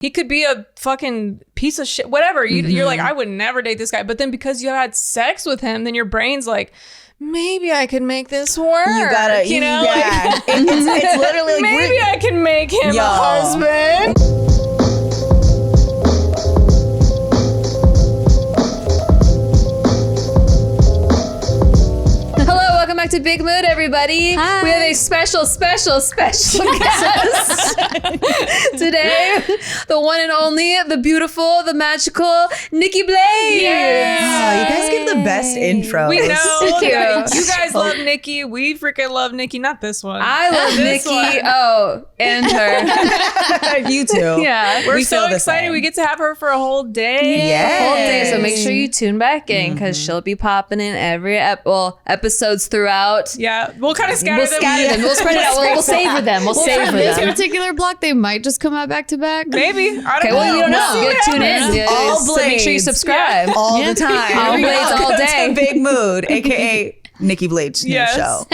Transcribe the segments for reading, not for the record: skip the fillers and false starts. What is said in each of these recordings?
He could be a fucking piece of shit, whatever. You're like, I would never date this guy. But then because you had sex with him, then your brain's like, maybe I could make this work. You gotta, you know, yeah. like, it's literally like maybe I can make him a husband. Welcome back to Big Mood, everybody. Hi. We have a special guest today. The one and only, the beautiful, the magical Nikki Blaze. Oh, you guys give the best intros. We know. Thank you. You guys love Nikki. We freaking love Nikki. Not this one. I love This Nikki. one. Oh, and her. You too. Yeah. We're we so feel the excited. same. We get to have her for a whole day. Yes. Whole day, so make sure you tune back in because she'll be popping in every episodes throughout. Yeah. We'll kind of scatter them. We'll spread it out. We'll savor them. We'll savor This them. particular block, they might just come out back to back. Maybe. I don't Okay, know. well, you don't know. We'll see You what tune in. happens. All So make sure you blades. subscribe. all the time. All blades all Welcome day. to Big Mood, aka Nikki Blade's new Yes. show.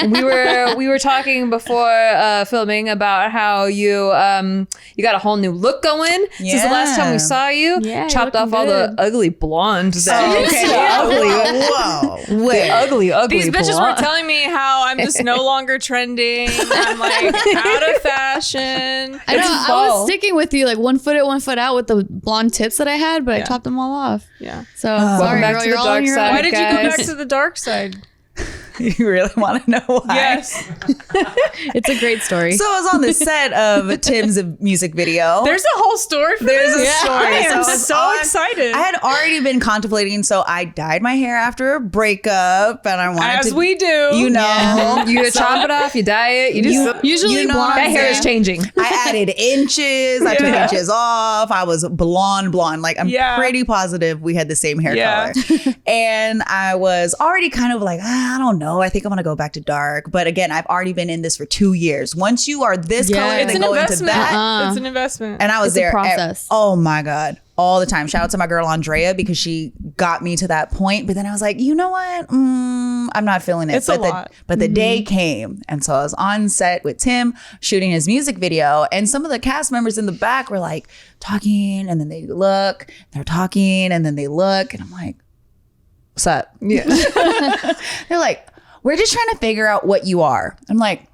we were talking before filming about how you got a whole new look going since the last time we saw you. Yeah, you're Chopped off looking all the good. ugly blondes. Oh, okay. ugly. Whoa. Wait. Ugly These bitches were blonde. telling me how I'm just no longer trending. I'm like out of fashion. I know. I fall. was sticking with you, like 1 foot in, 1 foot out with the blonde tips that I had, but I chopped them all off. Yeah. So Welcome sorry, back girl, to you're the all dark on your side. own. Why did you go back Guys. to the dark side? You really want to know why? Yes. It's a great story. So I was on the set of Tim's music video. There's a whole story for There's this. a story. I am So it's so on- excited. I had already been contemplating, so I dyed my hair after a breakup, and I wanted As to. we do. You know, You chop it off, you dye it, you just Usually you know blonde. what that I'm hair is saying? changing. I added inches. I took inches off. I was blonde. Like, I'm pretty positive we had the same hair color. And I was already kind of like, I don't know. I think I'm going to go back to dark. But again, I've already been in this for 2 years. Once you are this Yeah. color, It's then an go into investment. that. It's an investment. And I was It's a there. process. Oh my God. All the time. Shout out to my girl Andrea because she got me to that point. But then I was like, you know what? I'm not feeling it. It's a lot. But the day came. And so I was on set with Tim shooting his music video. And some of the cast members in the back were like talking. And then they look. They're talking. And then they look. And I'm like, what's up? Yeah. They're like, we're just trying to figure out what you are. I'm like,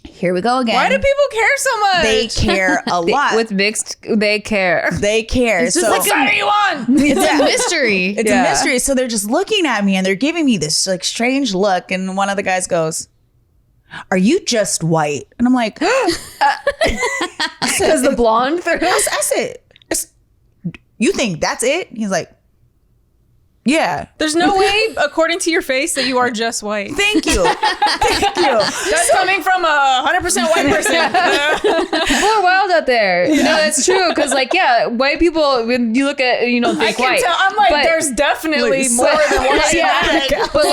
here we go again. Why do people care so much? They care a lot. With mixed, they care. They care. It's just so like What side are you on? It's a mystery. it's a mystery. So they're just looking at me and they're giving me this like strange look. And one of the guys goes, "Are you just white?" And I'm like, Because the blonde through. I said, "You think that's it?" He's like, "Yeah." There's no way, according to your face, that you are just white. Thank you. Thank you. That's coming from a 100% white person. People are wild out there. No, that's true. Because, like, yeah, white people, when you look at, you know, I think can white. tell. I'm like, But- there's definitely Like, more than one side. Yeah, but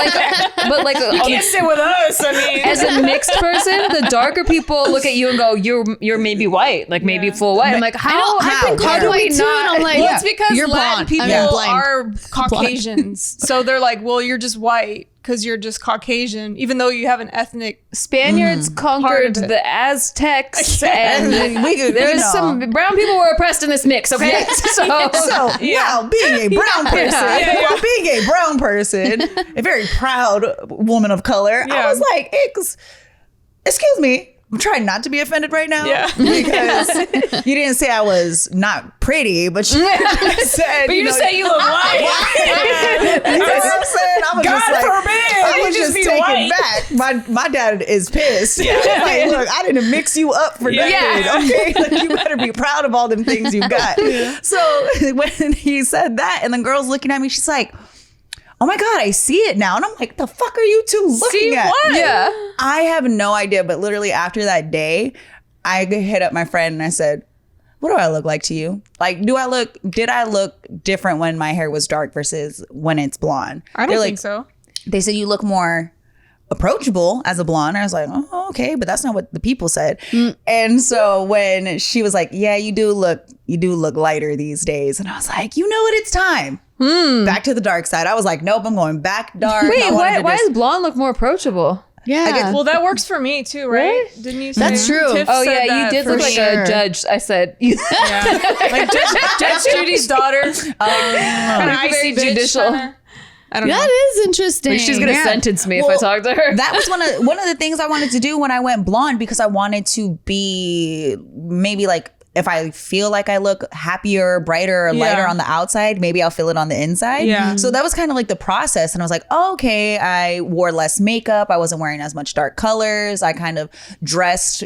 like, You can't sit with us. I mean, as a mixed person, the darker people look at you and go, "You're maybe white, like maybe full white." I'm like, how? I've been called do we white too, and I'm like, well, yeah, it's because you're Latin blonde. people I mean, blind. are Caucasians. So they're like, well, you're just white because you're just Caucasian, even though you have an ethnic. Spaniards conquered Part of it. the Aztecs, and We- there's you know. some brown people were oppressed in this mix. Okay, so Well, being a brown person, Yeah. being a brown person, a very proud woman of color, I Yeah. was like, excuse me. I'm trying not to be offended right now. Yeah. Because you didn't say I was not pretty, but you said, But you just say you look white. You know what I'm saying? I was God just like, forbid, I you was just just be taken white. back. My dad is pissed. Like, look, I didn't mix you up for nothing. Yeah. Okay, like, you better be proud of all them things you got. So when he said that, and the girl's looking at me, she's like, "Oh my God, I see it now." And I'm like, the fuck are you two looking See at? what? yeah. I have no idea, but literally after that day, I hit up my friend and I said, "What do I look like to you? Like, did I look different when my hair was dark versus when it's blonde?" I don't They're think like, so. They said you look more approachable as a blonde. I was like, "Oh, okay," but that's not what the people said. And so when she was like, "Yeah, you do look lighter these days," and I was like, "You know what? It's time. Back to the dark side." I was like, "Nope, I'm going back dark." Wait, I wanted to why just- does blonde look more approachable? Yeah. Well, that works for me too, right? Didn't you say? That's true. Tiff Oh said yeah, you that did for look like sure. a judge. I said you. Yeah. Like Judge Judy's daughter. Kind of very icy bitch. judicial. I don't know. That is interesting. Like she's gonna sentence me if I Well, talk to her. That was one of the things I wanted to do when I went blonde, because I wanted to be maybe like, if I feel like I look happier, brighter, or lighter on the outside, maybe I'll feel it on the inside. Yeah. So that was kind of like the process. And I was like, oh, okay, I wore less makeup. I wasn't wearing as much dark colors. I kind of dressed,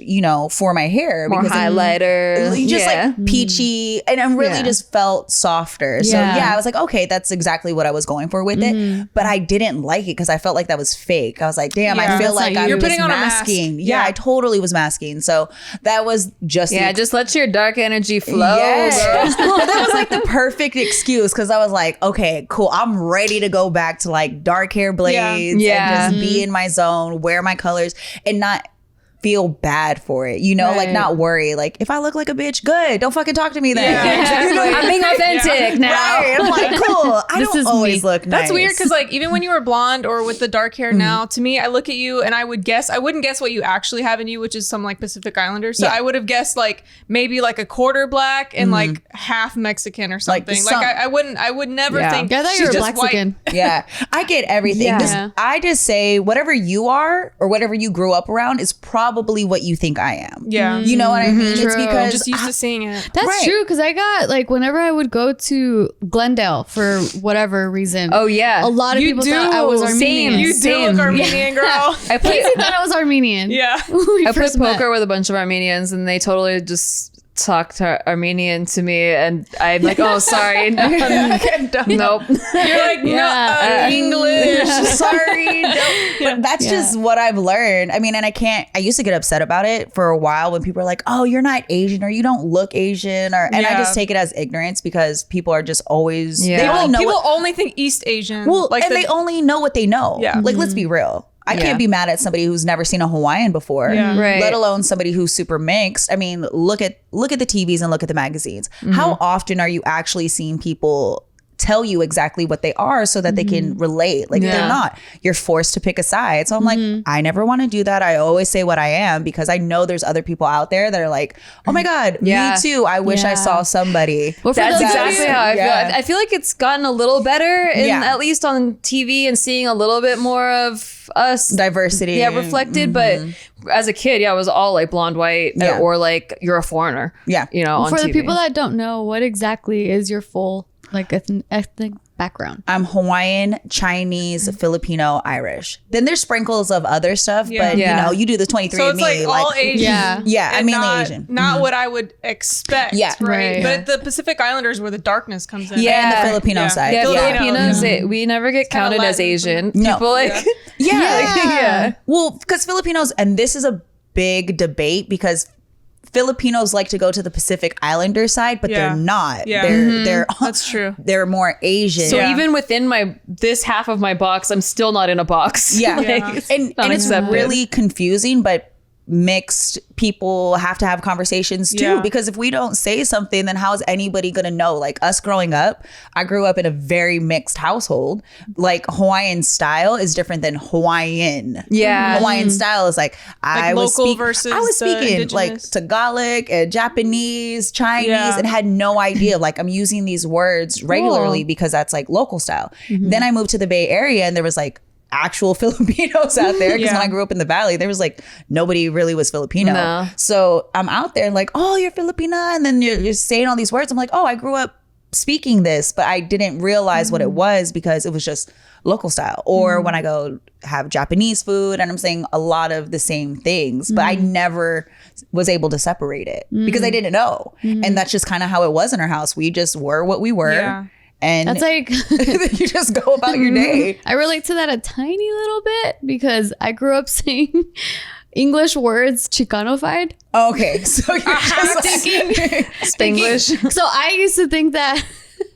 for my hair. More highlighter. Just like peachy. And I really just felt softer. So I was like, okay, that's exactly what I was going for with it. But I didn't like it because I felt like that was fake. I was like, damn, I feel like I'm You're just putting on a mask. masking. Yeah, I totally was masking. So that was just just let your dark energy flow. Yes. Girl. That was like the perfect excuse, because I was like, okay, cool. I'm ready to go back to like dark hair blades and just be in my zone, wear my colors, and not feel bad for it, like not worry. Like, if I look like a bitch, good. Don't fucking talk to me then. I'm being authentic now. Right. I'm like, cool. I don't always look nice. That's weird because like even when you were blonde or with the dark hair now, to me, I look at you and I wouldn't guess what you actually have in you, which is some like Pacific Islander. So I would have guessed like maybe like a quarter black and like half Mexican or something. Like I would never think. Yeah, I thought you were Mexican. Yeah, I get everything. Yeah. I just say whatever you are or whatever you grew up around is probably what you think I am. Yeah. You know what I mean? True. It's because I'm just used to seeing it. That's true, because I got like whenever I would go to Glendale for whatever reason. Oh yeah. A lot of people thought I was Armenian. You do look Armenian, girl. I Casey thought I was Armenian. Yeah. I played poker with a bunch of Armenians, and they totally just talked Armenian to me, and I'm like, oh, sorry. Nope. You're like, no, English. Sorry. But that's just what I've learned. I mean, and I used to get upset about it for a while when people are like, oh, you're not Asian, or you don't look Asian, and I just take it as ignorance, because people are just always, they only know people only think East Asian. Well, like they only know what they know. Yeah. Like, let's be real. I can't be mad at somebody who's never seen a Hawaiian before, let alone somebody who's super mixed. I mean, look at the TVs and look at the magazines. How often are you actually seeing people tell you exactly what they are so that they can relate? Like, they're not. You're forced to pick a side. So I'm like, I never want to do that. I always say what I am, because I know there's other people out there that are like, oh my God, me too. I wish I saw somebody. Well, that's exactly how I feel. I feel like it's gotten a little better, at least on TV, and seeing a little bit more of us diversity reflected. But as a kid, I was all like blonde, white, or like you're a foreigner. On for TV. the people that don't know, what exactly is your full like ethnic background? I'm Hawaiian, Chinese, Filipino, Irish. Then there's sprinkles of other stuff, but you do the 23andMe. So it's like all Asian. Yeah, I'm mainly not, Asian. Not what I would expect. Yeah, right. But the Pacific Islanders where the darkness comes in. Yeah, and the Filipino side. Yeah, Filipinos, we never get counted as Asian. No. People like Well, because Filipinos, and this is a big debate, because Filipinos like to go to the Pacific Islander side, but they're not. They're that's true. They're more Asian. So even within this half of my box, I'm still not in a box. And it's really confusing, but mixed people have to have conversations too, because if we don't say something, then how is anybody gonna know? Like, us growing up, I grew up in a very mixed household. Like, Hawaiian style is different than Hawaiian. Hawaiian style is like I was speaking like Tagalog and Japanese, Chinese, and had no idea. Like, I'm using these words regularly because that's like local style. Then I moved to the Bay Area, and there was like actual Filipinos out there, because when I grew up in the Valley, there was like nobody really was Filipino. So I'm out there like, oh, you're Filipina, and then you're saying all these words. I'm like, oh, I grew up speaking this, but I didn't realize what it was, because it was just local style. Or when I go have Japanese food, and I'm saying a lot of the same things, but I never was able to separate it because I didn't know. And that's just kind of how it was in our house. We just were what we were. And that's like you just go about your day. I relate to that a tiny little bit, because I grew up saying English words Chicanofied. Okay, so you're just thinking Spanglish. So I used to think that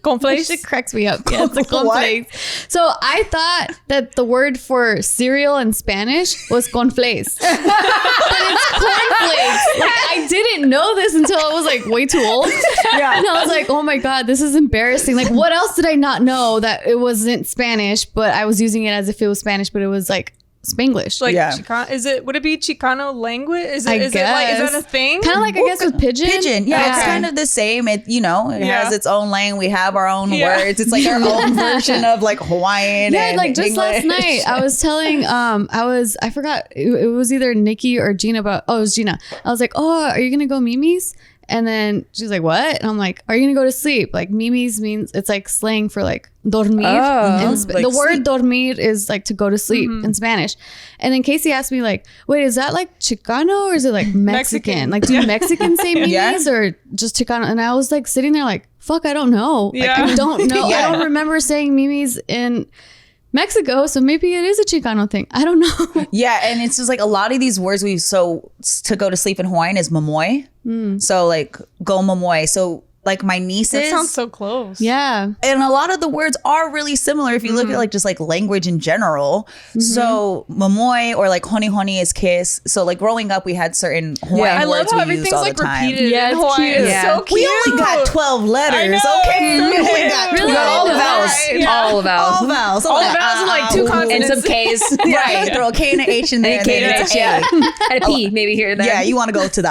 cornflakes. It cracks me up. Yeah, it's a cornflakes. So I thought that the word for cereal in Spanish was cornflakes. But it's cornflakes. Like, I didn't know this until I was like way too old. Yeah. And I was like, oh my God, this is embarrassing. Like, what else did I not know that it wasn't Spanish, but I was using it as if it was Spanish, but it was like Spanglish. Like Chicano, would it be Chicano language? Is it that a thing? Kind of like, I guess, with pidgin. It's kind of the same. It has its own lane. We have our own words. It's like our own version of like Hawaiian. Yeah, and like just English. last night I was telling I forgot, it was either Nikki or Gina, but it was Gina. I was like, oh, are you gonna go Mimi's? And then she's like, what? And I'm like, are you gonna go to sleep? Like Mimi's means, it's like slang for like dormir. The word dormir is like to go to sleep in Spanish. And then Casey asked me like, wait, is that like Chicano or is it like Mexican? Like, do Mexicans say Mimi's or just Chicano? And I was like sitting there like, fuck, I don't know. Like, I don't know. I don't remember saying Mimi's in Mexico, so maybe it is a Chicano thing. I don't know. Yeah, and it's just like a lot of these words to go to sleep in Hawaiian is mamoy. So like go mamoy. So like my nieces. That sounds so close. Yeah. And a lot of the words are really similar if you look at like just like language in general. So mamoy or like honi honi is kiss. So like growing up we had certain Hawaiian words we used all the time. Repeated in Hawaiian. It's so cute. We only got 12 letters. Okay. We only got all the vowels. All the vowels. All vowels. All the vowels and like two consonants. And some K's. Right. Throw a K and an H in there. And a K and an H, yeah. And a P maybe here and there. Yeah, you want to go to the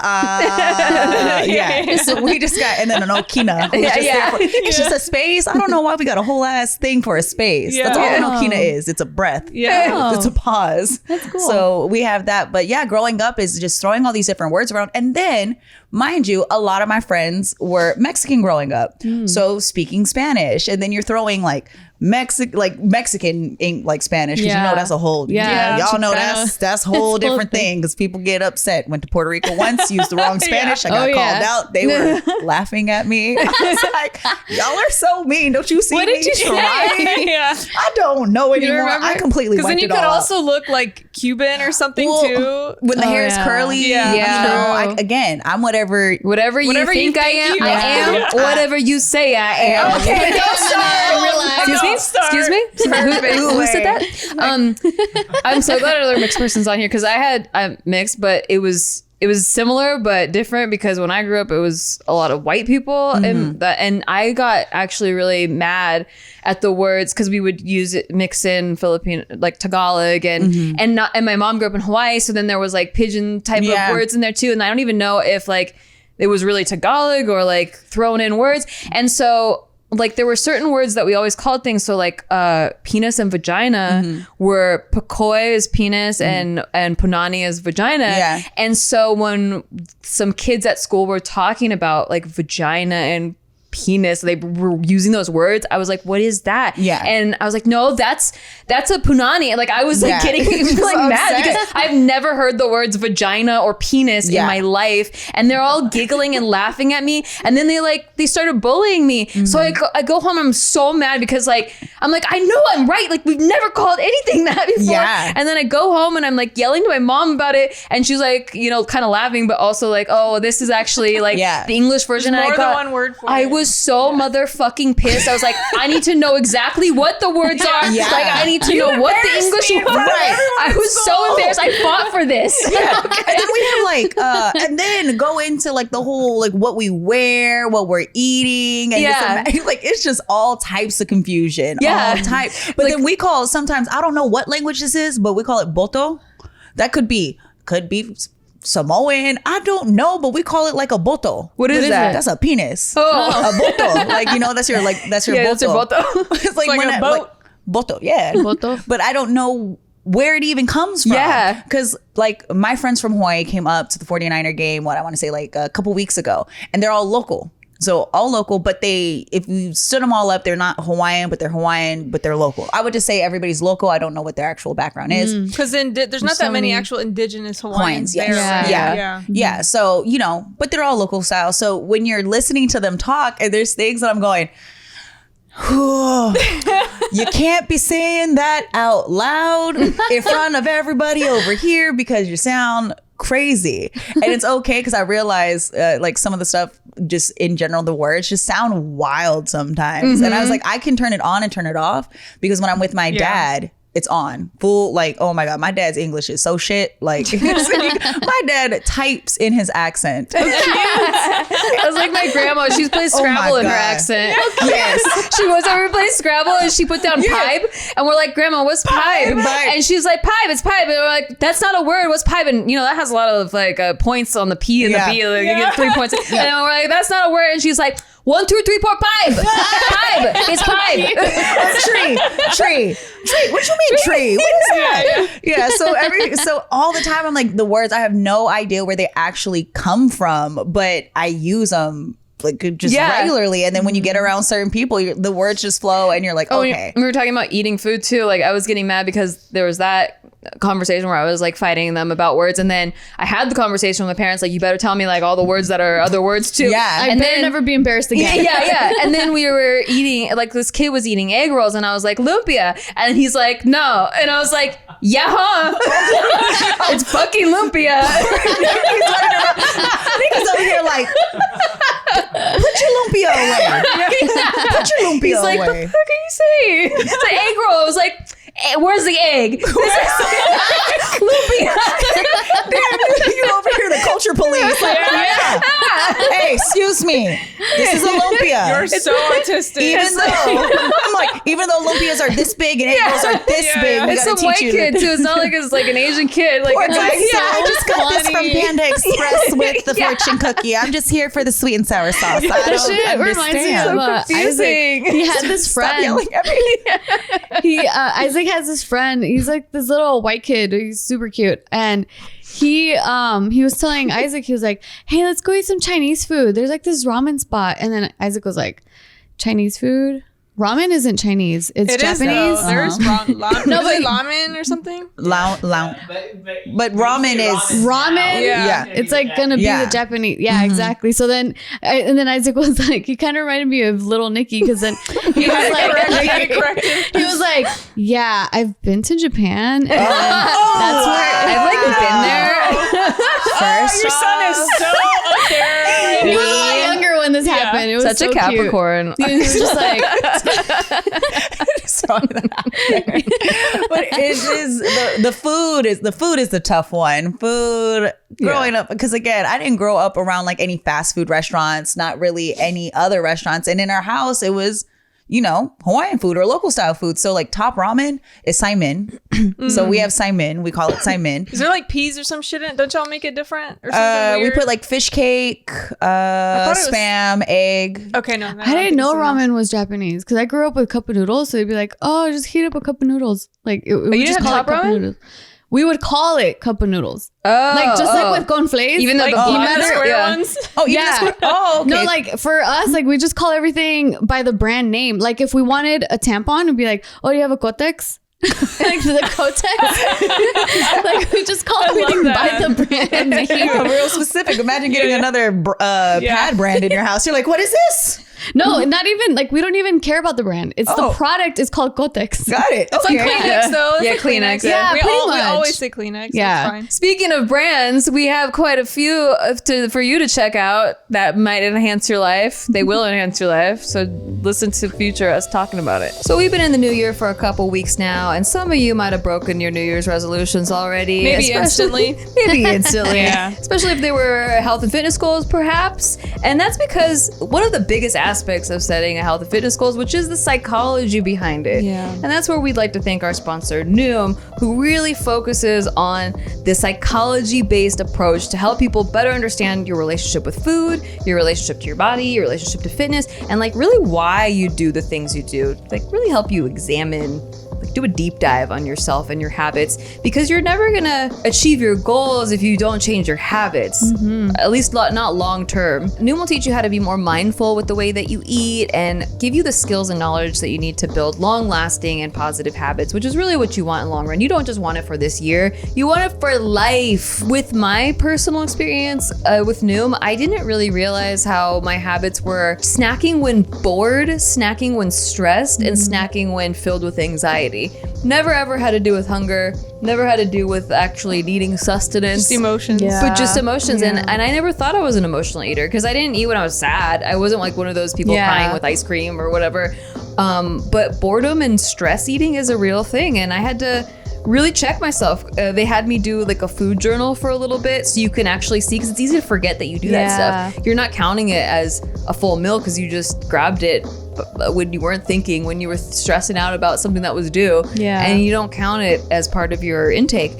So we just got, and then an okina. It's just a space. I don't know why we got a whole ass thing for a space. That's all an okina is. It's a breath. It's a pause. That's cool. So we have that. But yeah, growing up is just throwing all these different words around. And then, mind you, a lot of my friends were Mexican growing up. So speaking Spanish. And then you're throwing like Mexican like Spanish, because you know that's a whole y'all know that's a whole different thing, because people get upset. Went to Puerto Rico once, used the wrong Spanish. I got called out. They were laughing at me. I was like, y'all are so mean. Don't you see what me did you trying? I don't know anymore. I completely because then you could also look like Cuban or something too when the hair is curly. Again, I'm whatever you think I am. Whatever you say I am. Okay, don't start. Excuse me? Who said that? I'm so glad there are mixed persons on here, because I'm mixed, but it was similar but different, because when I grew up it was a lot of white people, and I got actually really mad at the words, because we would mix in Filipino, like Tagalog, and my mom grew up in Hawaii, so then there was like pidgin type of words in there too, and I don't even know if like it was really Tagalog or like thrown in words. And so like there were certain words that we always called things. So like penis and vagina were pakoi is penis and punani is vagina. Yeah. And so when some kids at school were talking about like vagina and penis, they were using those words, I was like, what is that? And I was like, no, that's a punani. Like I was like getting like mad because I've never heard the words vagina or penis in my life, and they're all giggling and laughing at me, and then they started bullying me. So I go home, I'm so mad because I'm like, I know I'm right, like we've never called anything that before. And then I go home and I'm like yelling to my mom about it, and she's like, kind of laughing, but also like, oh, this is actually like the English version. There's more than one word for it. I was so motherfucking pissed. I was like, I need to know exactly what the words are. Like I need to know what the English word. I was so embarrassed. I fought for this. And then we have and then go into like the whole like what we wear, what we're eating, and it's just all types of confusion. All type. But then we call sometimes, I don't know what language this is, but we call it boto. That could be Samoan, I don't know, but we call it like a boto. What is that? That's a penis. Oh, a boto. that's your boto. That's your boto. It's like a boat. Boto, boto. But I don't know where it even comes from. Yeah. Because like my friends from Hawaii came up to the 49er game, like a couple weeks ago, and they're all local. So all local, but if you stood them all up, they're not Hawaiian, but they're local. I would just say everybody's local. I don't know what their actual background is. Because there's not that many actual indigenous Hawaiians there. Yeah. So, but they're all local style. So when you're listening to them talk, and there's things that I'm going, you can't be saying that out loud in front of everybody over here because you sound crazy. And it's okay, because I realize like some of the stuff, just in general, the words just sound wild sometimes. And I was like, I can turn it on and turn it off, because when I'm with my dad, it's on full. Like, oh my God, my dad's English is so shit. Like, my dad types in his accent. I was like my grandma. She plays Scrabble in her accent. Yes. She was over playing Scrabble and she put down pipe. And we're like, Grandma, what's pipe? And she's like, pipe, it's pipe. And we're like, that's not a word. What's pipe? And that has a lot of like points on the P and the B. Like, you get 3 points. And then we're like, that's not a word. And she's like, 1, 2, 3, 4, pipe. Pipe. It's pipe. Tree. What you mean tree? What is that? Yeah. So all the time I'm like, the words, I have no idea where they actually come from, but I use them like just regularly. And then when you get around certain people, the words just flow and you're like, okay. We were talking about eating food too. Like I was getting mad because there was that conversation where I was like fighting them about words, and then I had the conversation with my parents, like, you better tell me like all the words that are other words too. I better never be embarrassed again. And then we were eating, like this kid was eating egg rolls and I was like, lumpia, and he's like, no, and I was like, yeah, huh? It's fucking lumpia. He's over here like, put your lumpia away. Put your lumpia He's like, away. the fuck are you saying? It's an egg roll. I was like, where's the egg? Lumpia. You're over here, the culture police. Like, hey, excuse me. This is a lumpia. You're so autistic. Even though lumpias are this big and egg rolls are this big, we it's gotta some teach white you. kid too. It's not like it's like an Asian kid. Like Poor it's guy. like, I just got this from Panda Express with the fortune cookie. I'm just here for the sweet and sour sauce. That shit reminds me of Isaac. He had this friend. Stop yelling at me. Isaac has this friend. He's like this little white kid. He's super cute. And he was telling Isaac, he was like, hey, let's go eat some Chinese food. There's like this ramen spot. And then Isaac was like, Chinese food? Ramen isn't Chinese. It's Japanese. There's ramen or something. But ramen is ramen. Yeah. It's like gonna be the Japanese. Yeah, exactly. So then, Isaac was like, he kind of reminded me of little Nikki, because then he was like, he was like, yeah, I've been to Japan, and that's where I've like been there. First, your son is so up there. He was a lot younger when this happened. It was such so a Capricorn. Cute. He was just like, but it is the food is the tough one. Food growing up, because again, I didn't grow up around like any fast food restaurants, not really any other restaurants, and in our house it was Hawaiian food or local style food. So like top ramen is Simon. So we have Simon. We call it Simon. Is there like peas or some shit in it? Don't y'all make it different or something we weird? put like fish cake, spam, egg. Okay, no. I didn't know ramen was Japanese, because I grew up with cup of noodles. So they'd be like, oh, just heat up a cup of noodles. Like we just call it cup of noodles. We would call it cup of noodles. Like with cornflakes. Even though like the square ones. Oh, yeah. Okay. No, like for us, like we just call everything by the brand name. Like if we wanted a tampon, we'd be like, oh, do you have a Kotex? Like the Kotex. Like we just call everything by the brand name. Yeah, real specific. Imagine getting another pad brand in your house. You're like, what is this? No, not even like we don't even care about the brand. It's the product is called Kotex. Got it. It's like Kleenex though. It's like Kleenex. Yeah, we pretty much. always say Kleenex. Yeah. It's fine. Speaking of brands, we have quite a few for you to check out that might enhance your life. They will enhance your life. So listen to future us talking about it. So we've been in the new year for a couple weeks now, and some of you might have broken your New Year's resolutions already. Maybe instantly. Maybe instantly. Yeah. Especially if they were health and fitness goals, perhaps. And that's because one of the biggest aspects of setting a health and fitness goals, which is the psychology behind it. Yeah. And that's where we'd like to thank our sponsor, Noom, who really focuses on the psychology-based approach to help people better understand your relationship with food, your relationship to your body, your relationship to fitness, and like really why you do the things you do. Like really help you examine, do a deep dive on yourself and your habits, because you're never gonna achieve your goals if you don't change your habits, at least not long term. Noom will teach you how to be more mindful with the way that you eat and give you the skills and knowledge that you need to build long lasting and positive habits, which is really what you want in the long run. You don't just want it for this year, you want it for life. With my personal experience with Noom, I didn't really realize how my habits were snacking when bored, snacking when stressed, and snacking when filled with anxiety. Never ever had to do with hunger, never had to do with actually needing sustenance. Just emotions. But just emotions. And I never thought I was an emotional eater, because I didn't eat when I was sad. I wasn't like one of those people crying with ice cream or whatever. But boredom and stress eating is a real thing. And I had to really check myself. They had me do like a food journal for a little bit so you can actually see, because it's easy to forget that you do that stuff. You're not counting it as a full meal because you just grabbed it when you weren't thinking, when you were stressing out about something that was due, and you don't count it as part of your intake.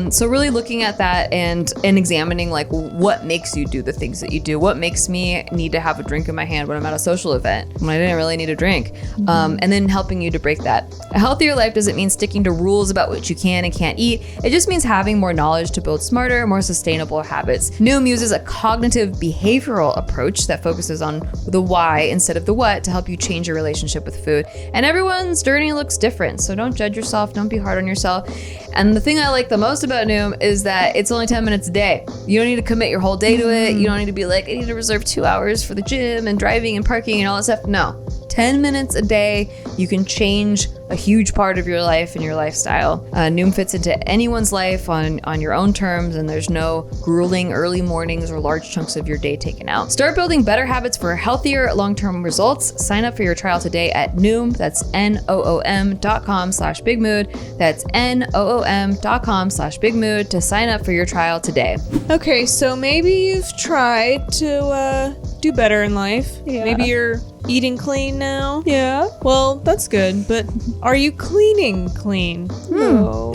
So really looking at that and examining like what makes you do the things that you do. What makes me need to have a drink in my hand when I'm at a social event when I didn't really need a drink, and then helping you to break that. A healthier life doesn't mean sticking to rules about what you can and can't eat. It just means having more knowledge to build smarter, more sustainable habits. Noom uses a cognitive behavioral approach that focuses on the why instead of the what to help you change your relationship with food. And everyone's journey looks different, so don't judge yourself, don't be hard on yourself. And the thing I like the most about Noom is that it's only 10 minutes a day. You don't need to commit your whole day to it. You don't need to be like, I need to reserve 2 hours for the gym and driving and parking and all that stuff. No, 10 minutes a day, you can change a huge part of your life and your lifestyle. Noom fits into anyone's life on your own terms, and there's no grueling early mornings or large chunks of your day taken out. Start building better habits for healthier long-term results. Sign up for your trial today at Noom. That's NOOM.com/bigmood. That's NOOM.com/bigmood to sign up for your trial today. Okay, so maybe you've tried to do better in life. Maybe you're eating clean now. Yeah. Well, that's good. But are you cleaning clean? No.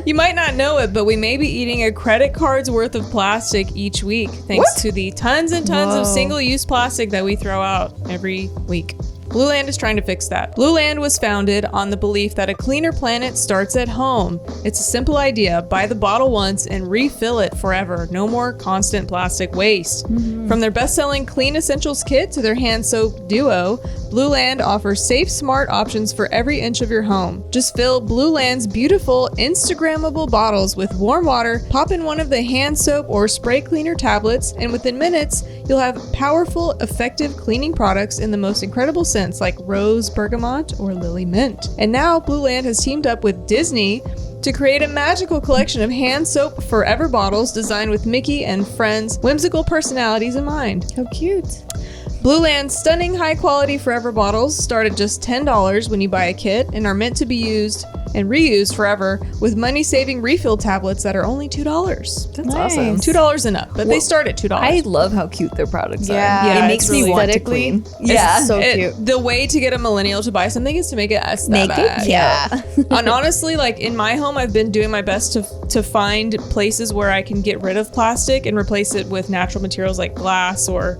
You might not know it, but we may be eating a credit card's worth of plastic each week, thanks to the tons and tons of single-use plastic that we throw out every week. Blue Land is trying to fix that. Blue Land was founded on the belief that a cleaner planet starts at home. It's a simple idea. Buy the bottle once and refill it forever. No more constant plastic waste. From their best-selling Clean Essentials kit to their hand soap duo, Blue Land offers safe, smart options for every inch of your home. Just fill Blue Land's beautiful Instagrammable bottles with warm water, pop in one of the hand soap or spray cleaner tablets, and within minutes, you'll have powerful, effective cleaning products in the most incredible scents like rose, bergamot, or lily mint. And now Blue Land has teamed up with Disney to create a magical collection of hand soap forever bottles designed with Mickey and friends' whimsical personalities in mind. How cute. Blue Land's stunning high-quality forever bottles start at just $10 when you buy a kit and are meant to be used and reused forever with money-saving refill tablets that are only $2. That's awesome. $2 and up, but they start at $2. I love how cute their products are. Yeah, It makes me really want to clean. It's so cute. The way to get a millennial to buy something is to make it that bad. Yeah. And honestly, like in my home, I've been doing my best to find places where I can get rid of plastic and replace it with natural materials like glass or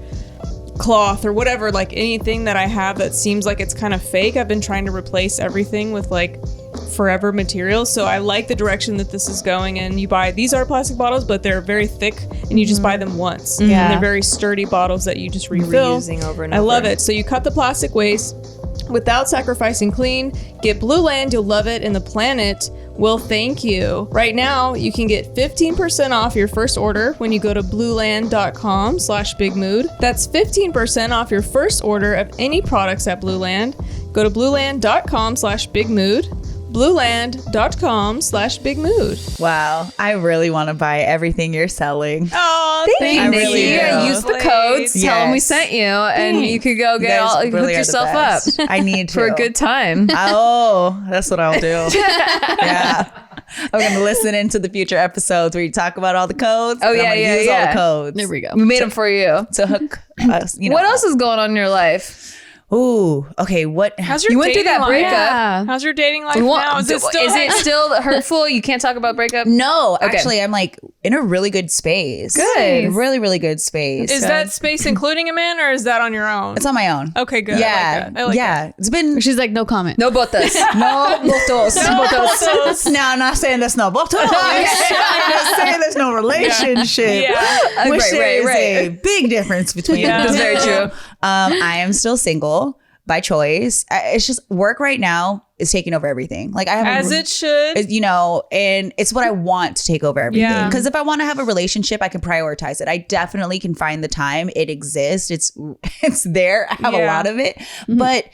cloth or whatever, like anything that I have that seems like it's kind of fake. I've been trying to replace everything with like forever materials. So I like the direction that this is going. And you buy, these are plastic bottles, but they're very thick and you just buy them once. And they're very sturdy bottles that you just refill. Reusing over and over. I love it. So you cut the plastic waste without sacrificing clean. Get Blue Land, you'll love it, and the planet will thank you. Right now, you can get 15% off your first order when you go to blueland.com/bigmood. That's 15% off your first order of any products at Blue Land. Go to blueland.com/bigmood. blueland.com/bigmood. Wow, I really want to buy everything you're selling. Oh, Thank you, really Nikki. do. Use the codes. Tell them we sent you, and you could go get hook yourself up I need to. for a good time. Oh, that's what I'll do. Yeah. I'm going to listen into the future episodes where you talk about all the codes. Oh, and yeah, I'm gonna yeah, use yeah. all the codes. There we go. We made them for you. To hook us, What else is going on in your life? Ooh, okay. What? How's your You went through dating that life? breakup. Yeah. How's your dating life now? Is it still hurtful? You can't talk about breakup? No, Okay. actually, I'm like in a really good space. Good. Really, really good space. Is that space including a man or is that on your own? It's on my own. Okay, good. Yeah. I like that. It's been She's like, no comment. No botas. no votos. Votos. No, I'm not saying there's no votos. I'm just saying there's no relationship. Yeah. Which Right, is a big difference between Yeah. the That's very two. true. I am still single by choice. It's just work right now is taking over everything. Like I have As it should. you know, and it's what I want to take over everything. Yeah. Because if I want to have a relationship, I can prioritize it. I definitely can find the time. It exists. It's there. I have a Yeah. lot of it. But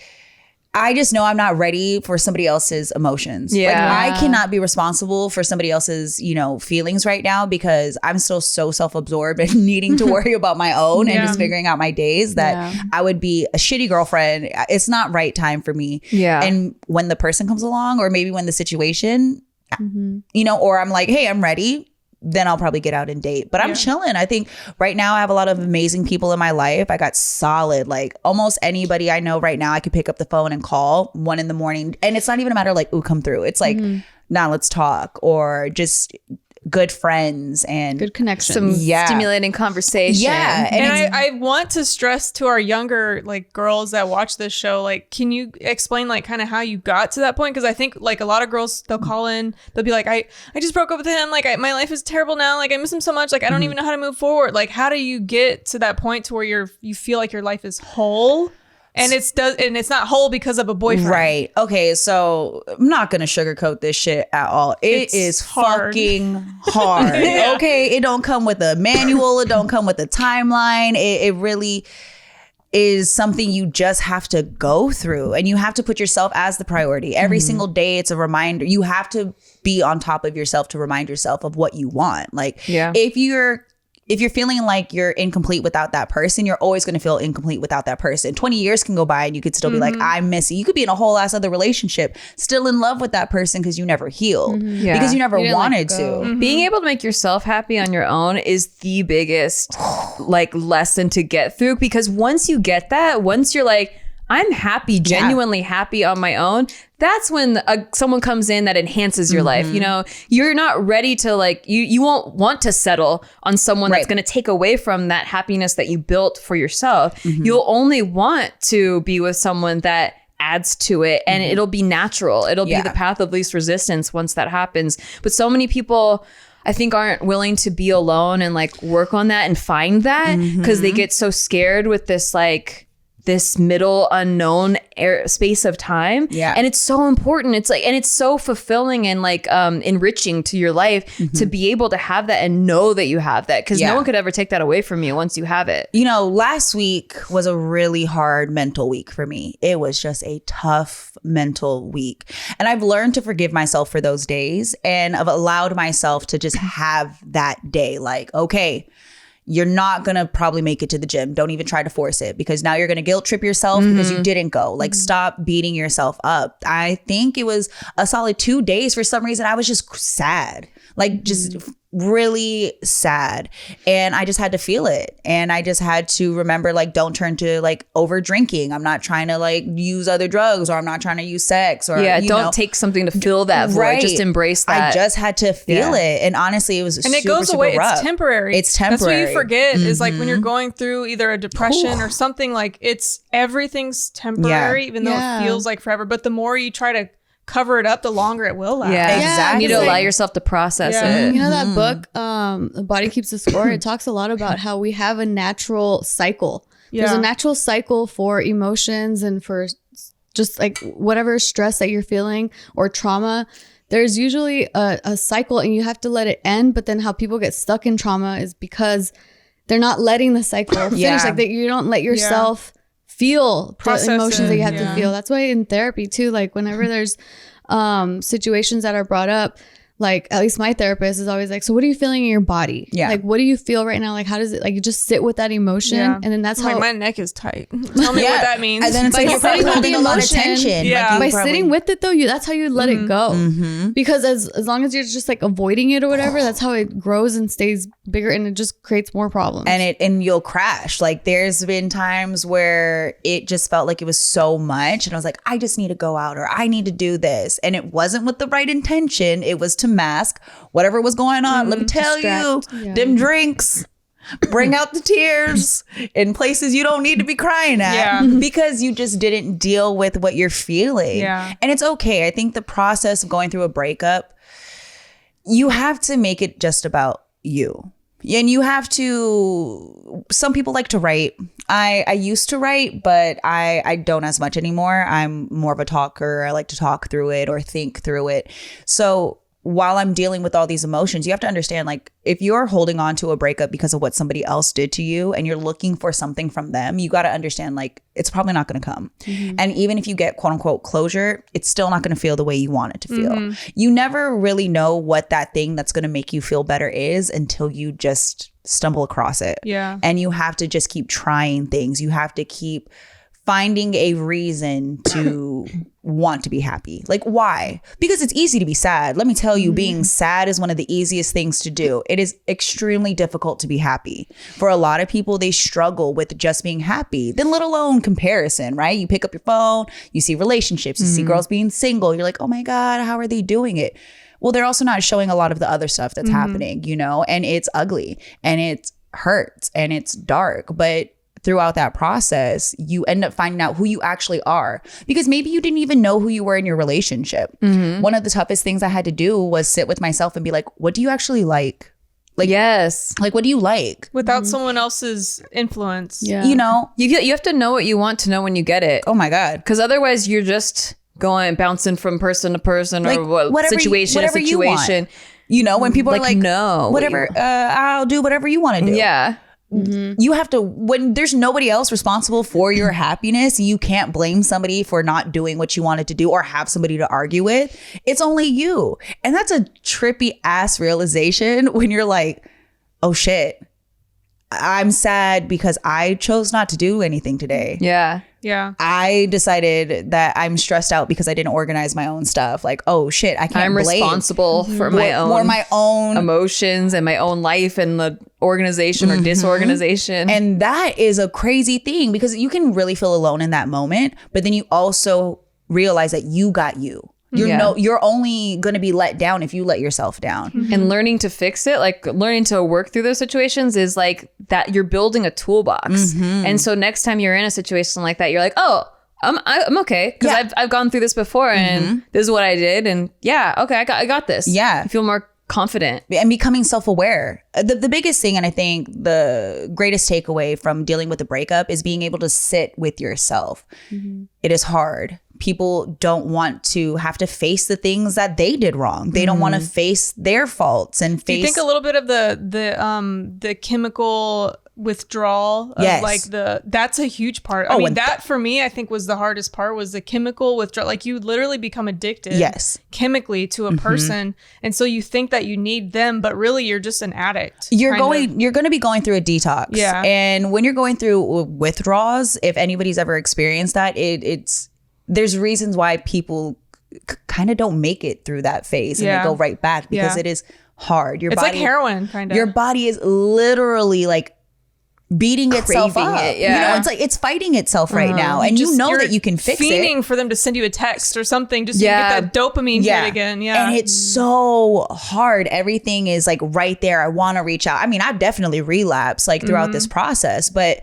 I just know I'm not ready for somebody else's emotions. Yeah. Like I cannot be responsible for somebody else's, feelings right now because I'm still so self-absorbed and needing to worry about my own and just figuring out my days that I would be a shitty girlfriend. It's not right time for me. Yeah. And when the person comes along or maybe when the situation, or I'm like, hey, I'm ready, then I'll probably get out and date. But I'm chilling. I think right now I have a lot of amazing people in my life. I got solid, like almost anybody I know right now, I could pick up the phone and call 1 a.m. And it's not even a matter of like, ooh, come through. It's like, nah, let's talk, or just good friends and good connection. Some stimulating conversation. Yeah. And I want to stress to our younger like girls that watch this show, like, can you explain like kind of how you got to that point? Because I think like a lot of girls, they'll call in, they'll be like, I just broke up with him. Like my life is terrible now. Like I miss him so much. Like I don't even know how to move forward. Like how do you get to that point to where you feel like your life is whole? And it's not whole because of a boyfriend. Right. Okay. So I'm not going to sugarcoat this shit at all. It is hard. fucking hard. Okay. It don't come with a manual. It don't come with a timeline. It really is something you just have to go through, and you have to put yourself as the priority. Every single day, it's a reminder. You have to be on top of yourself to remind yourself of what you want. Like if you're feeling like you're incomplete without that person, you're always going to feel incomplete without that person. 20 years can go by and you could still be like, I'm missing. You could be in a whole ass other relationship, still in love with that person because you never healed, because you never wanted to. Being able to make yourself happy on your own is the biggest like lesson to get through, because once you get that, once you're like, I'm happy, genuinely happy on my own, that's when someone comes in that enhances your life. You're not ready to like, you won't want to settle on someone that's going to take away from that happiness that you built for yourself. You'll only want to be with someone that adds to it, and it'll be natural. It'll be the path of least resistance once that happens. But so many people, I think, aren't willing to be alone and like work on that and find that, because they get so scared with this like this middle unknown space of time. And it's so important. It's like, and it's so fulfilling and like enriching to your life to be able to have that and know that you have that, because no one could ever take that away from you once you have it. Last week was a really hard mental week for me. It was just a tough mental week, and I've learned to forgive myself for those days, and I've allowed myself to just have that day. Like, okay, you're not going to probably make it to the gym. Don't even try to force it, because now you're going to guilt trip yourself because you didn't go. Like, stop beating yourself up. I think it was a solid 2 days. For some reason, I was just sad, like just really sad. And I just had to feel it. And I just had to remember, like, don't turn to like over drinking. I'm not trying to like use other drugs, or I'm not trying to use sex, or don't take something to fill that void. Just embrace that. I just had to feel it. And honestly, it was and it goes away. Rough. It's temporary. It's temporary. That's what you forget is like when you're going through either a depression or something, like everything's temporary, even though it feels like forever. But the more you try to cover it up, the longer it will last. Exactly. You need to allow yourself to process it. You know that book, The Body Keeps the Score? It talks a lot about how we have a natural cycle. There's a natural cycle for emotions and for just like whatever stress that you're feeling or trauma. There's usually a cycle, and you have to let it end. But then how people get stuck in trauma is because they're not letting the cycle finish. Like that, you don't let yourself feel the emotions that you have to feel. That's why in therapy too, like whenever there's situations that are brought up, like at least my therapist is always like, so what are you feeling in your body? Like, what do you feel right now? Like, how does it, like, you just sit with that emotion, and then that's how my neck is tight. Tell me what that means. And then it's like you're probably holding a lot of tension. By sitting with it though, that's how you let it go. Because as long as you're just like avoiding it or whatever, that's how it grows and stays bigger, and it just creates more problems. And you'll crash. Like, there's been times where it just felt like it was so much, and I was like, I just need to go out, or I need to do this, and it wasn't with the right intention. It was to mask whatever was going on. Let me tell you, them drinks bring out the tears in places you don't need to be crying at, because you just didn't deal with what you're feeling. And it's okay. I think the process of going through a breakup, you have to make it just about you. And you have to, some people like to write. I used to write, but I don't as much anymore. I'm more of a talker. I like to talk through it or think through it. So while I'm dealing with all these emotions, you have to understand, like, if you're holding on to a breakup because of what somebody else did to you and you're looking for something from them, you got to understand, like, it's probably not going to come. And even if you get quote unquote closure, it's still not going to feel the way you want it to feel. You never really know what that thing that's going to make you feel better is until you just stumble across it. Yeah. And you have to just keep trying things. You have to keep finding a reason to want to be happy. Like, why? Because it's easy to be sad. Let me tell you, being sad is one of the easiest things to do. It is extremely difficult to be happy. For a lot of people, they struggle with just being happy, then let alone comparison, right? You pick up your phone, you see relationships, you see girls being single. You're like, oh my God, how are they doing it? Well, they're also not showing a lot of the other stuff that's happening, you know, and it's ugly and it hurts and it's dark. But throughout that process, you end up finding out who you actually are, because maybe you didn't even know who you were in your relationship. One of the toughest things I had to do was sit with myself and be like, what do you actually like? Like, yes. Like, what do you like? Without someone else's influence. Yeah. You know? You have to know what you want to know when you get it. Oh my God. Because otherwise you're just going bouncing from person to person, Like, or whatever situation whatever to you want. situation. You know, when people Like, are like, no, whatever, I'll do whatever you want to do. Yeah. You have to, when there's nobody else responsible for your happiness, you can't blame somebody for not doing what you wanted to do or have somebody to argue with. It's only you. And that's a trippy ass realization when you're like, oh shit, I'm sad because I chose not to do anything today. Yeah. Yeah. I decided that I'm stressed out because I didn't organize my own stuff. Like, oh shit, I can't I'm blame. responsible for my own emotions and my own life and the organization or disorganization. And that is a crazy thing, because you can really feel alone in that moment, but then you also realize that you got you. You're only going to be let down if you let yourself down. And learning to fix it, like learning to work through those situations, is like that you're building a toolbox. And so next time you're in a situation like that, you're like, oh, I'm okay, because I've gone through this before and this is what I did, and okay, I got this. Yeah. I feel more confident. And becoming self-aware. The biggest thing, and I think the greatest takeaway from dealing with a breakup, is being able to sit with yourself. It is hard. People don't want to have to face the things that they did wrong. They don't want to face their faults and face. Do you think a little bit of the chemical withdrawal of like that's a huge part. I mean, that for me, I think was the hardest part, was the chemical withdrawal. Like, you literally become addicted chemically to a person, and so you think that you need them, but really you're just an addict. You're going to be going through a detox. Yeah. And when you're going through withdrawals, if anybody's ever experienced that, there's reasons why people kind of don't make it through that phase and they go right back, because it is hard. It's like heroin, kind of. Your body is literally like beating itself up. It, You know, it's like it's fighting itself right now, and you know that you can fix it. Fiending for them to send you a text or something just to get that dopamine hit again. Yeah, and it's so hard. Everything is like right there. I want to reach out. I mean, I've definitely relapsed like throughout this process, but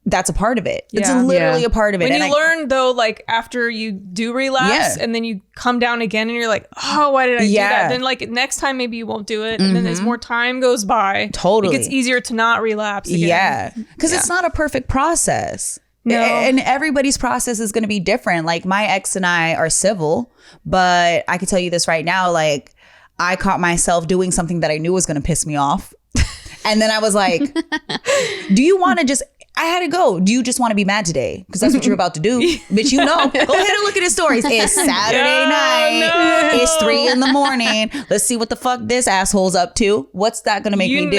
that's a part of it. It's literally a part of it. When you learn though, like after you do relapse and then you come down again and you're like, oh, why did I do that? Then like next time maybe you won't do it. And then as more time goes by, it gets easier to not relapse again. Yeah. Because it's not a perfect process. No. And everybody's process is going to be different. Like, my ex and I are civil, but I can tell you this right now, like, I caught myself doing something that I knew was going to piss me off. And then I was like, do you want to just... I had to go. Do you just want to be mad today? Because that's what you're about to do. Bitch, you know. Go ahead and look at his stories. It's Saturday night. No. It's 3 a.m. Let's see what the fuck this asshole's up to. What's that going to make me do?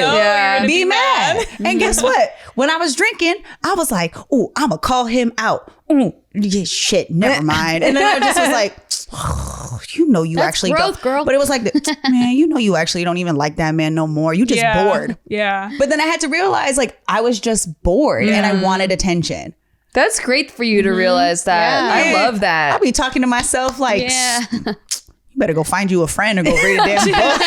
Be mad. And guess what? When I was drinking, I was like, ooh, I'm going to call him out. Ooh, yeah, shit, never mind. And then I just was like, oh, you know you That's actually growth, don't. girl. But it was like, man, you know you actually don't even like that man no more. You just bored. Yeah. But then I had to realize, like, I was just bored and I wanted attention. That's great for you to realize that. Yeah. I love that. I'll be talking to myself like, you better go find you a friend or go read a damn book.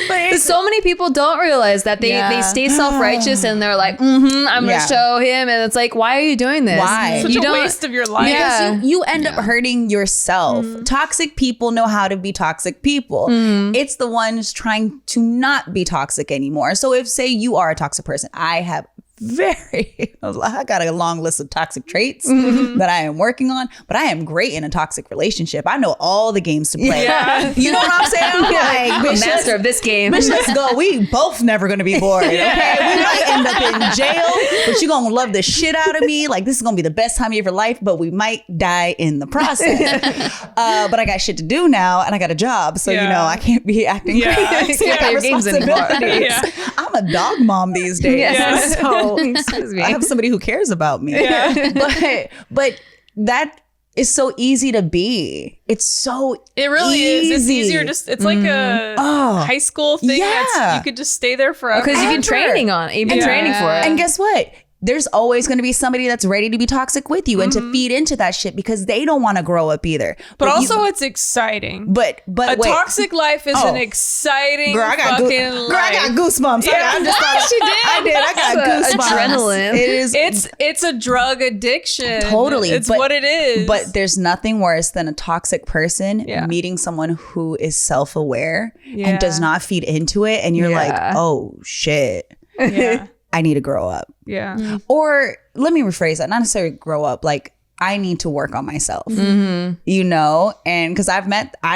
But so many people don't realize that they stay self-righteous and they're like, I'm going to show him. And it's like, why are you doing this? Why? Such a waste of your life. Because you end up hurting yourself. Toxic people know how to be toxic people. It's the ones trying to not be toxic anymore. So if, say, you are a toxic person, I have I got a long list of toxic traits that I am working on, but I am great in a toxic relationship. I know all the games to play. Yeah. You know what I'm saying? I'm like, I'm a master of this game. bitch, let's go. We both never gonna be bored. Okay, we might end up in jail, but you gonna love the shit out of me. Like, this is gonna be the best time of your life, but we might die in the process. But I got shit to do now, and I got a job, so you know I can't be acting crazy. I got your games anymore. responsibilities. I'm a dog mom these days. Yes. So Excuse me. I have somebody who cares about me. But that is so easy to be. It's so It really is. It's easier. It's like a high school thing. Yeah. You could just stay there forever. Because you've been training on it. You've been training for it. And guess what? There's always going to be somebody that's ready to be toxic with you and to feed into that shit because they don't want to grow up either. But also, it's exciting. But a wait. toxic life is an exciting Girl, I got fucking life. Girl, I got goosebumps. Yeah. I just thought She did. I did. I got goosebumps. Adrenaline. It is. It's a drug addiction. Totally. It's but- what it is. But there's nothing worse than a toxic person Yeah. meeting someone who is self-aware Yeah. and does not feed into it. And you're like, oh shit, yeah. I need to grow up. Yeah. Or let me rephrase that, not necessarily grow up, like I need to work on myself, you know? And because I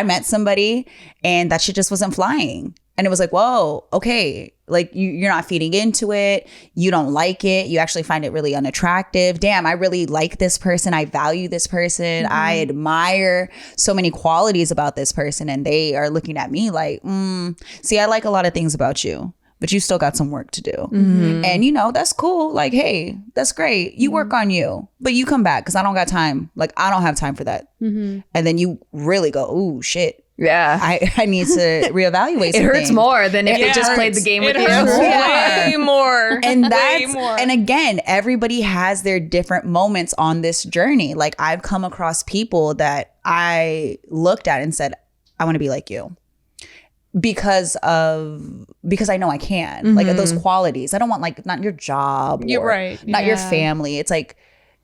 met somebody and that shit just wasn't flying. And it was like, whoa, okay. Like you're not feeding into it. You don't like it. You actually find it really unattractive. Damn, I really like this person. I value this person. I admire so many qualities about this person. And they are looking at me like, see, I like a lot of things about you, but you still got some work to do. And you know, that's cool. Like, hey, that's great. You work on you, but you come back because I don't got time. Like, I don't have time for that. And then you really go, ooh, shit. Yeah. I need to reevaluate. It hurts more than if they just played the game with you. It hurts way more. And way that's more. and again, everybody has their different moments on this journey. Like I've come across people that I looked at and said, I want to be like you. Because I know I can. Like those qualities. I don't want like not your job. You're or right. Not your family. It's like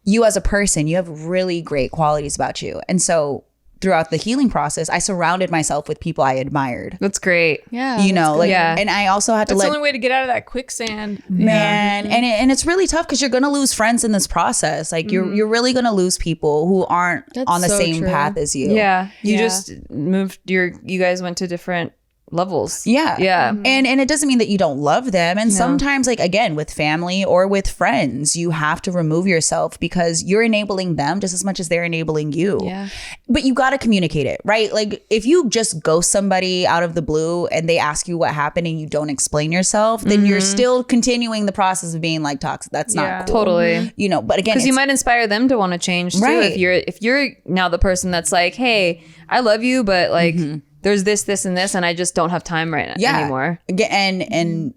you as a person, you have really great qualities about you. And so throughout the healing process, I surrounded myself with people I admired. That's great. Yeah. You know, like, Yeah. and I also had to That's let the only way to get out of that quicksand. man, and it's really tough because you're gonna lose friends in this process. Like you're really gonna lose people who aren't That's on the so same true. path as you. Yeah. You Yeah. just moved you guys went to different levels. Yeah. Yeah. And it doesn't mean that you don't love them. And sometimes, like, again, with family or with friends, you have to remove yourself because you're enabling them just as much as they're enabling you. Yeah. But you got to communicate it, right? Like, if you just ghost somebody out of the blue and they ask you what happened and you don't explain yourself, then you're still continuing the process of being like toxic. That's Yeah. not cool. Totally. You know, but again, Because you it's- might inspire them to want to change too. Right. If you're now the person that's like, hey, I love you, but like there's this, and this, and I just don't have time anymore. Again, and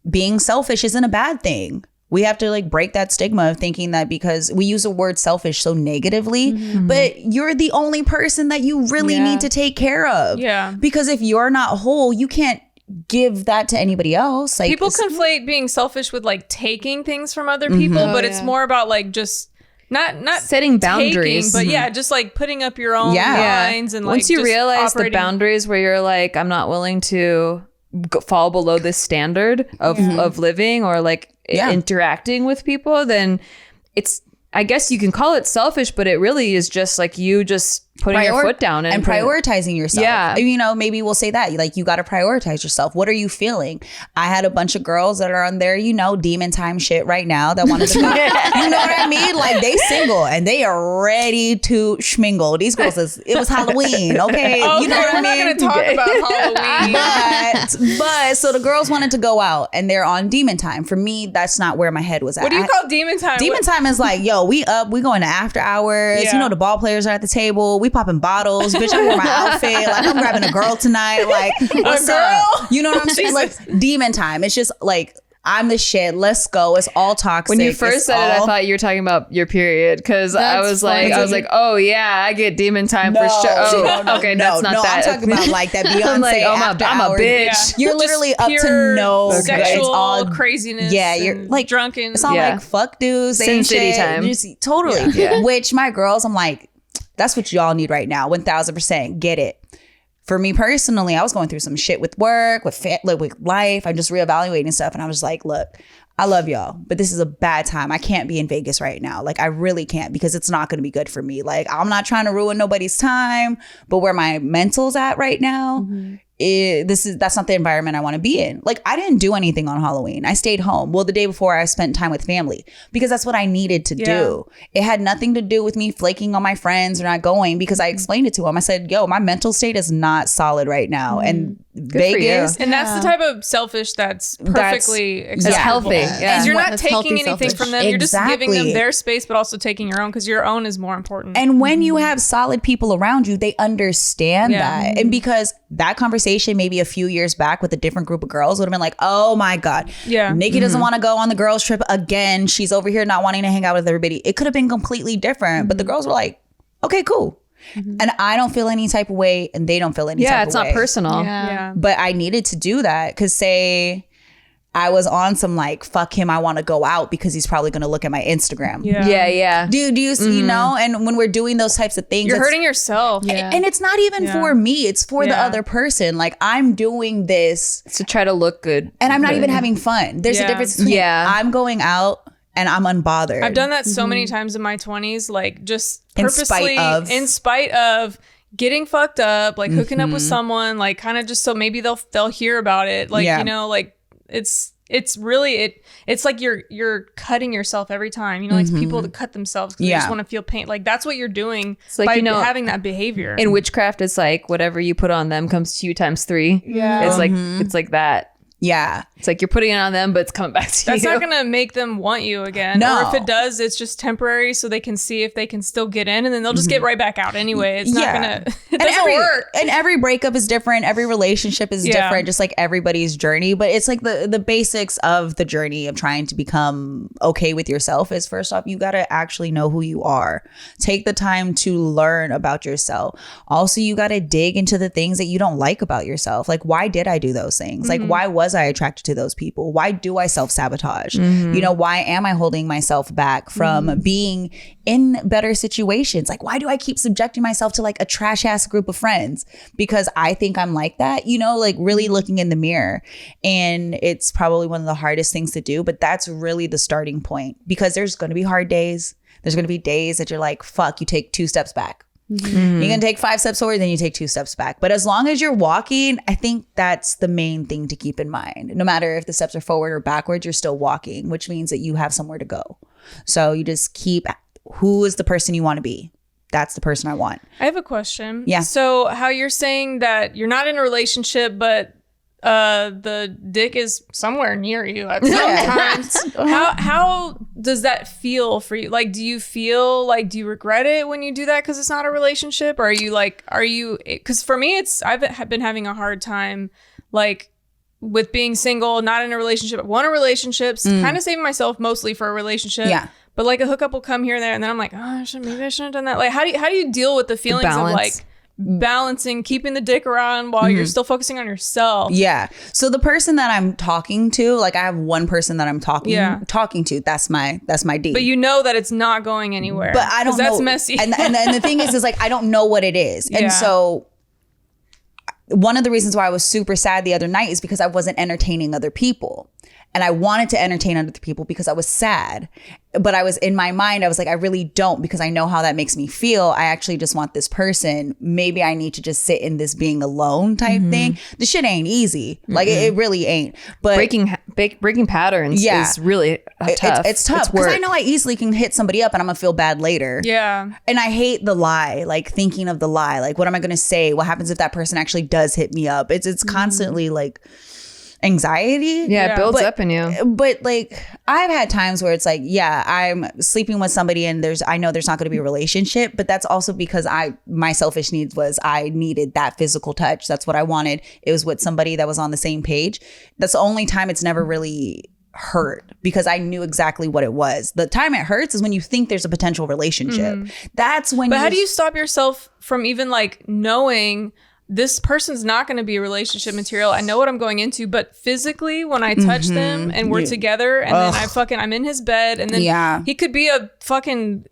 being selfish isn't a bad thing. We have to like break that stigma of thinking that because we use the word selfish so negatively, but you're the only person that you really need to take care of. Yeah. Because if you're not whole, you can't give that to anybody else. Like People conflate being selfish with like taking things from other people, but it's more about like just not Setting boundaries. taking, but yeah, just like putting up your own Yeah. lines and like Once you just realize the operating- boundaries where you're like, I'm not willing to fall below this standard of living or like interacting with people, then I guess you can call it selfish, but it really is just like you just putting your foot down and prioritizing yourself. Yeah. You know, maybe we'll say that. Like, you got to prioritize yourself. What are you feeling? I had a bunch of girls that are on their, you know, demon time shit right now that wanted to go. You know what I mean? Like, they single and they are ready to schmingle. These girls, it was Halloween, okay? Okay, You know what I we're mean? not going to talk about Halloween. But so the girls wanted to go out and they're on demon time. For me, that's not where my head was at. What do you call demon time? Demon time is like, yo, we up, we going to after hours. Yeah. You know, the ball players are at the table. We popping bottles. Bitch, I wore my outfit. Like, I'm grabbing a girl tonight. Like, what's up? You know what I'm saying? Like, demon time. It's just like, I'm the shit. Let's go. It's all toxic. When you first said it, I thought you were talking about your period because I was like, oh yeah, I get demon time for sure. Oh, okay, that's not that. I'm talking about like that Beyonce I'm like, after I'm a hours. bitch. Yeah. You're Just literally up to pure no sexual it's all craziness. Yeah, you're and like drunken. It's all like fuck dudes, Sin ain't City shit. time. Just, totally. Yeah. Which my girls, I'm like, that's what y'all need right now. 1000%. Get it. For me personally, I was going through some shit with work, with life. I'm just reevaluating stuff, and I was like, look, I love y'all, but this is a bad time. I can't be in Vegas right now. Like, I really can't, because it's not going to be good for me. Like, I'm not trying to ruin nobody's time, but where my mental's at right now, that's not the environment I want to be in. Like, I didn't do anything on Halloween. I stayed home. Well, the day before, I spent time with family because that's what I needed to do. It had nothing to do with me flaking on my friends or not going, because I explained it to them. I said, yo, my mental state is not solid right now. And Vegas. And that's the type of selfish that's perfectly acceptable. Healthy. Yeah. Because you're not That's taking healthy anything selfish. from them. You're just giving them their space, but also taking your own, because your own is more important. And when you have solid people around you, they understand that. And because that conversation maybe a few years back with a different group of girls would have been like, oh my God, Nikki doesn't want to go on the girls trip again. She's over here not wanting to hang out with everybody. It could have been completely different. But the girls were like, okay, cool. And I don't feel any type of way, and they don't feel any type of way. Yeah, it's not personal. Yeah. But I needed to do that, because say I was on some like, fuck him, I want to go out because he's probably going to look at my Instagram. Yeah. Do you see, you know? And when we're doing those types of things, You're hurting yourself. and it's not even for me, it's for the other person. Like, I'm doing this To try to look good. and I'm not even having fun. There's a difference between I'm going out and I'm unbothered. I've done that so many times in my 20s, like just In spite purposely, in spite of getting fucked up, like hooking up with someone, like kind of just so maybe they'll hear about it. Like, you know, like it's really it's like you're cutting yourself every time. You know, like people that cut themselves because they just want to feel pain. Like, that's what you're doing by having that behavior. In witchcraft, it's like whatever you put on them comes to you times 3. Yeah. It's like that. Yeah. It's like you're putting it on them, but it's coming back to That's you. not gonna make them want you again. No. Or if it does, it's just temporary, so they can see if they can still get in, and then they'll just get right back out anyway. It's not gonna. It doesn't work. And every breakup is different. Every relationship is different, just like everybody's journey. But it's like the basics of the journey of trying to become okay with yourself is, first off, you got to actually know who you are. Take the time to learn about yourself. Also, you got to dig into the things that you don't like about yourself. Like, why did I do those things? Like, why was I attracted to those people? Why do I self-sabotage? You know, why am I holding myself back from being in better situations? Like, why do I keep subjecting myself to like a trash ass group of friends? Because I think I'm like that, you know, like really looking in the mirror. And it's probably one of the hardest things to do, but that's really the starting point, because there's going to be hard days. There's going to be days that you're like, fuck, you take 2 steps back. You're going to take 5 steps forward, then you take 2 steps back. But as long as you're walking, I think that's the main thing to keep in mind. No matter if the steps are forward or backwards, you're still walking, which means that you have somewhere to go. So you just keep, who is the person you want to be? That's the person I want. I have a question. Yeah. So how you're saying that you're not in a relationship, but the dick is somewhere near you at some times. How does that feel for you? Like, do you regret it when you do that because it's not a relationship? Or are you because for me, I've been having a hard time, like, with being single, not in a relationship. I want a relationship, kind of saving myself mostly for a relationship. Yeah. But like a hookup will come here and there, and then I'm like, oh, maybe I shouldn't have done that. Like, how do you deal with the feelings of like balancing keeping the dick around while you're still focusing on yourself? Yeah. So the person that I'm talking to, like, I have one person that I'm talking to. That's my D. But you know that it's not going anywhere. But I don't know. That's messy. And the thing is like, I don't know what it is. And so one of the reasons why I was super sad the other night is because I wasn't entertaining other people. And I wanted to entertain other people because I was sad. But I was in my mind, I was like, I really don't, because I know how that makes me feel. I actually just want this person. Maybe I need to just sit in this being alone type thing. The shit ain't easy. Like, it really ain't. But breaking patterns is really tough. It's tough because I know I easily can hit somebody up and I'm gonna feel bad later. Yeah. And I hate the lie, like thinking of the lie. Like, what am I gonna say? What happens if that person actually does hit me up? It's constantly like anxiety. Yeah, it builds up in you. But like, I've had times where it's like, yeah, I'm sleeping with somebody and I know there's not going to be a relationship, but that's also because my selfish needs was I needed that physical touch. That's what I wanted. It was with somebody that was on the same page. That's the only time it's never really hurt, because I knew exactly what it was. The time it hurts is when you think there's a potential relationship. That's when. But how do you stop yourself from even like knowing this person's not going to be a relationship material? I know what I'm going into, but physically when I touch them and we're together and then I'm in his bed and then he could be a fucking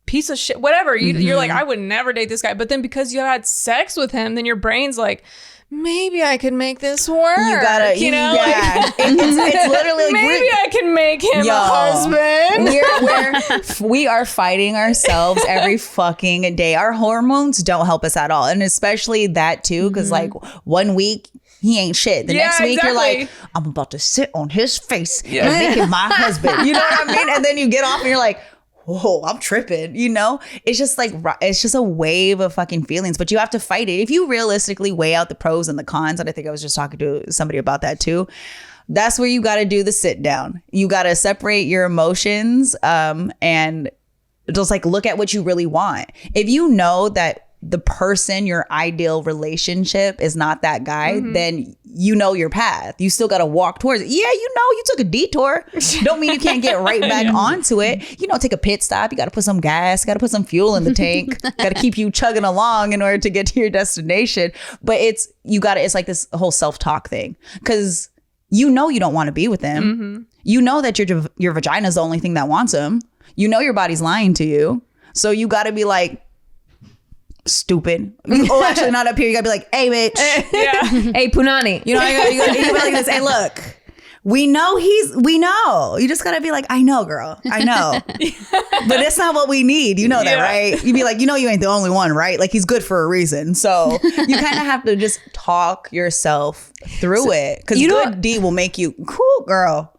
piece of shit, whatever. You're like, I would never date this guy. But then because you had sex with him, then your brain's like, maybe I can make this work. You gotta, it's literally like maybe I can make him a husband. We are fighting ourselves every fucking day. Our hormones don't help us at all. And especially that too, because like 1 week, he ain't shit. The next week, you're like, I'm about to sit on his face and make him my husband. You know what I mean? And then you get off and you're like, whoa, I'm tripping, you know? It's just like, it's just a wave of fucking feelings, but you have to fight it. If you realistically weigh out the pros and the cons, and I think I was just talking to somebody about that too, that's where you got to do the sit down. You got to separate your emotions and just like look at what you really want. If you know that the person, your ideal relationship is not that guy, then you know your path. You still got to walk towards it. Yeah, you know, you took a detour. Don't mean you can't get right back onto it. You know, take a pit stop. You got to put some gas, got to put some fuel in the tank, got to keep you chugging along in order to get to your destination. But it's like this whole self-talk thing, because you know you don't want to be with him. You know that your vagina is the only thing that wants him. You know your body's lying to you. So you got to be like, stupid. Oh, actually not up here. You gotta be like, hey, bitch. Hey, Punani. You know, you gotta be like this. Hey, look, we know. You just gotta be like, I know, girl. I know. But that's not what we need. You know that, right? You'd be like, you know, you ain't the only one, right? Like, he's good for a reason. So you kind of have to just talk yourself through it. Because good D will make you cool, girl.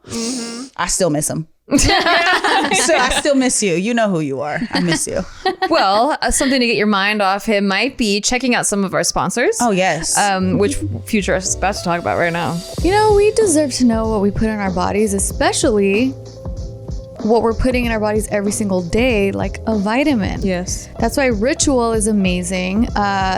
I still miss him. So I still miss you. You know who you are. I miss you. Well, something to get your mind off him might be checking out some of our sponsors. Oh, yes. Which Future is about to talk about right now. You know, we deserve to know what we put in our bodies, especially what we're putting in our bodies every single day, like a vitamin. Yes. That's why Ritual is amazing.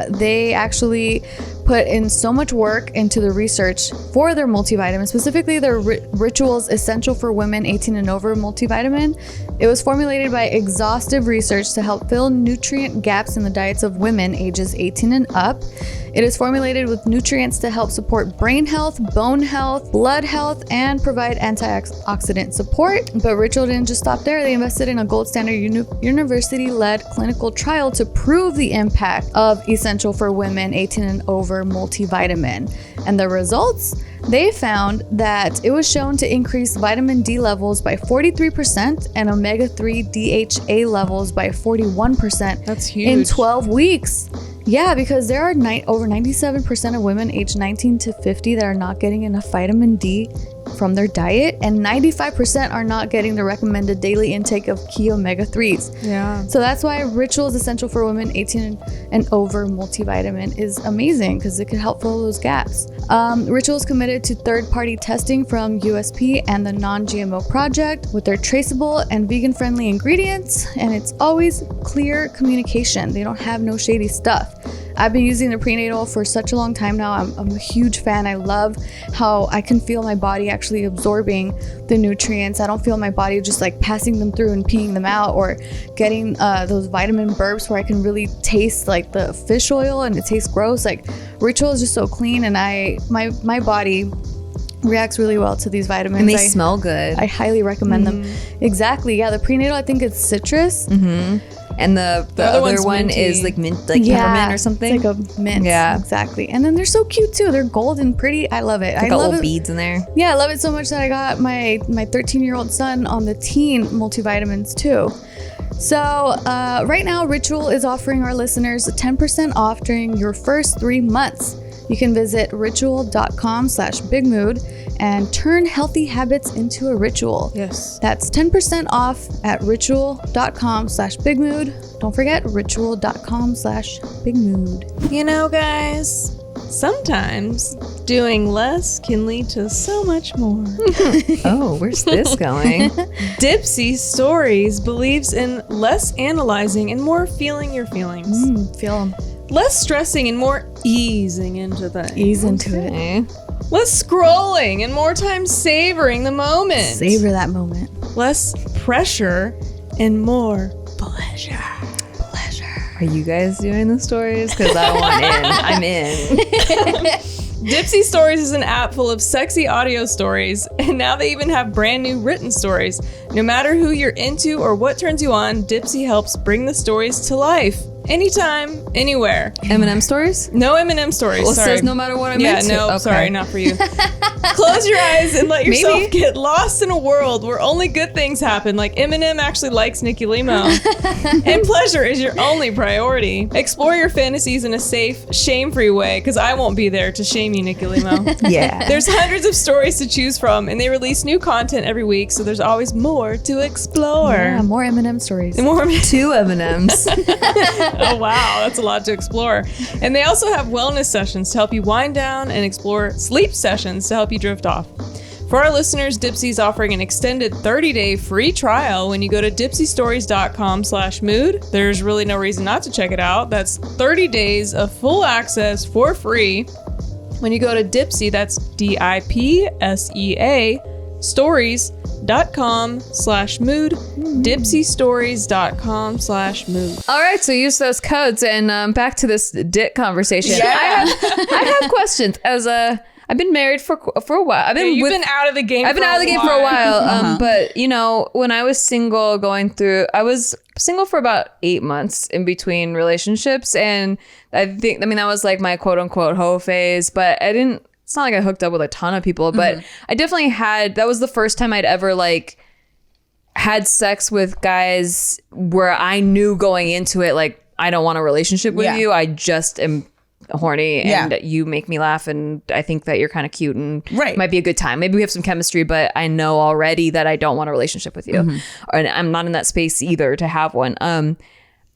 They actually put in so much work into the research for their multivitamin, specifically their Ritual's Essential for Women 18 and Over multivitamin. It was formulated by exhaustive research to help fill nutrient gaps in the diets of women ages 18 and up. It is formulated with nutrients to help support brain health, bone health, blood health, and provide antioxidant support. But Ritual didn't just stop there. They invested in a gold standard university-led clinical trial to prove the impact of Essential for Women 18 and Over multivitamin. And the results? They found that it was shown to increase vitamin D levels by 43% and omega-3 DHA levels by 41%. That's huge. In 12 weeks. Yeah, because there are over 97% of women aged 19 to 50 that are not getting enough vitamin D from their diet, and 95% are not getting the recommended daily intake of key omega-3s. Yeah. So that's why Ritual's Essential for Women 18 and Over multivitamin is amazing, because it can help fill those gaps. Ritual is committed to third-party testing from USP and the Non-GMO Project with their traceable and vegan-friendly ingredients, and it's always clear communication. They don't have no shady stuff. I've been using the prenatal for such a long time now. I'm a huge fan. I love how I can feel my body actually absorbing the nutrients. I don't feel my body just like passing them through and peeing them out, or getting those vitamin burps where I can really taste like the fish oil and it tastes gross. Like Ritual is just so clean, and my body reacts really well to these vitamins. And they smell good. I highly recommend them. Exactly. Yeah, the prenatal, I think it's citrus. And the other one minty. is like mint, like peppermint or something. It's like a mint. Yeah, exactly. And then they're so cute too. They're gold and pretty. I love it. I got little beads in there. Yeah, I love it so much that I got my 13-year-old son on the teen multivitamins too. So right now, Ritual is offering our listeners 10% off during your first 3 months. You can visit ritual.com/bigmood and turn healthy habits into a ritual. Yes. That's 10% off at ritual.com/bigmood. Don't forget ritual.com/bigmood. You know, guys, sometimes doing less can lead to so much more. Oh, where's this going? Dipsy Stories believes in less analyzing and more feeling your feelings. Feel them. Less stressing and more easing into things. Ease into it. Okay. Less scrolling and more time savoring the moment. Savor that moment. Less pressure and more pleasure. Are you guys doing the stories? Because I want in. I'm in. Dipsy Stories is an app full of sexy audio stories, and now they even have brand new written stories. No matter who you're into or what turns you on, Dipsy helps bring the stories to life. Anytime, anywhere. Eminem stories? No Eminem stories. Well, it sorry. says no matter what I'm Yeah, into. no, Okay. sorry, not for you. Close your eyes and let yourself get lost in a world where only good things happen, like Eminem actually likes Nikki Limo. And pleasure is your only priority. Explore your fantasies in a safe, shame-free way, because I won't be there to shame you, Nikki Limo. Yeah. There's hundreds of stories to choose from, and they release new content every week, so there's always more to explore. Yeah, more Eminem stories. More 2 M&Ms. Oh wow, that's a lot to explore. And they also have wellness sessions to help you wind down and explore sleep sessions to help you drift off. For our listeners, Dipsy's offering an extended 30-day free trial when you go to dipsyststories.com/mood. There's really no reason not to check it out. That's 30 days of full access for free. When you go to Dipsy, that's DIPSEA stories.com/mood, dipsystories.com/mood. All right, so use those codes and back to this dick conversation. Yeah. I have questions. I've been married for a while. You've been out of the game. I've been out of the game for a while. But you know, when I was single, I was single for about 8 months in between relationships, and that was like my quote unquote hoe phase. But it's not like I hooked up with a ton of people, but I definitely that was the first time I'd ever like had sex with guys where I knew going into it, like, I don't want a relationship with you. I just am horny and you make me laugh and I think that you're kind of cute and might be a good time. Maybe we have some chemistry, but I know already that I don't want a relationship with you. And I'm not in that space either to have one.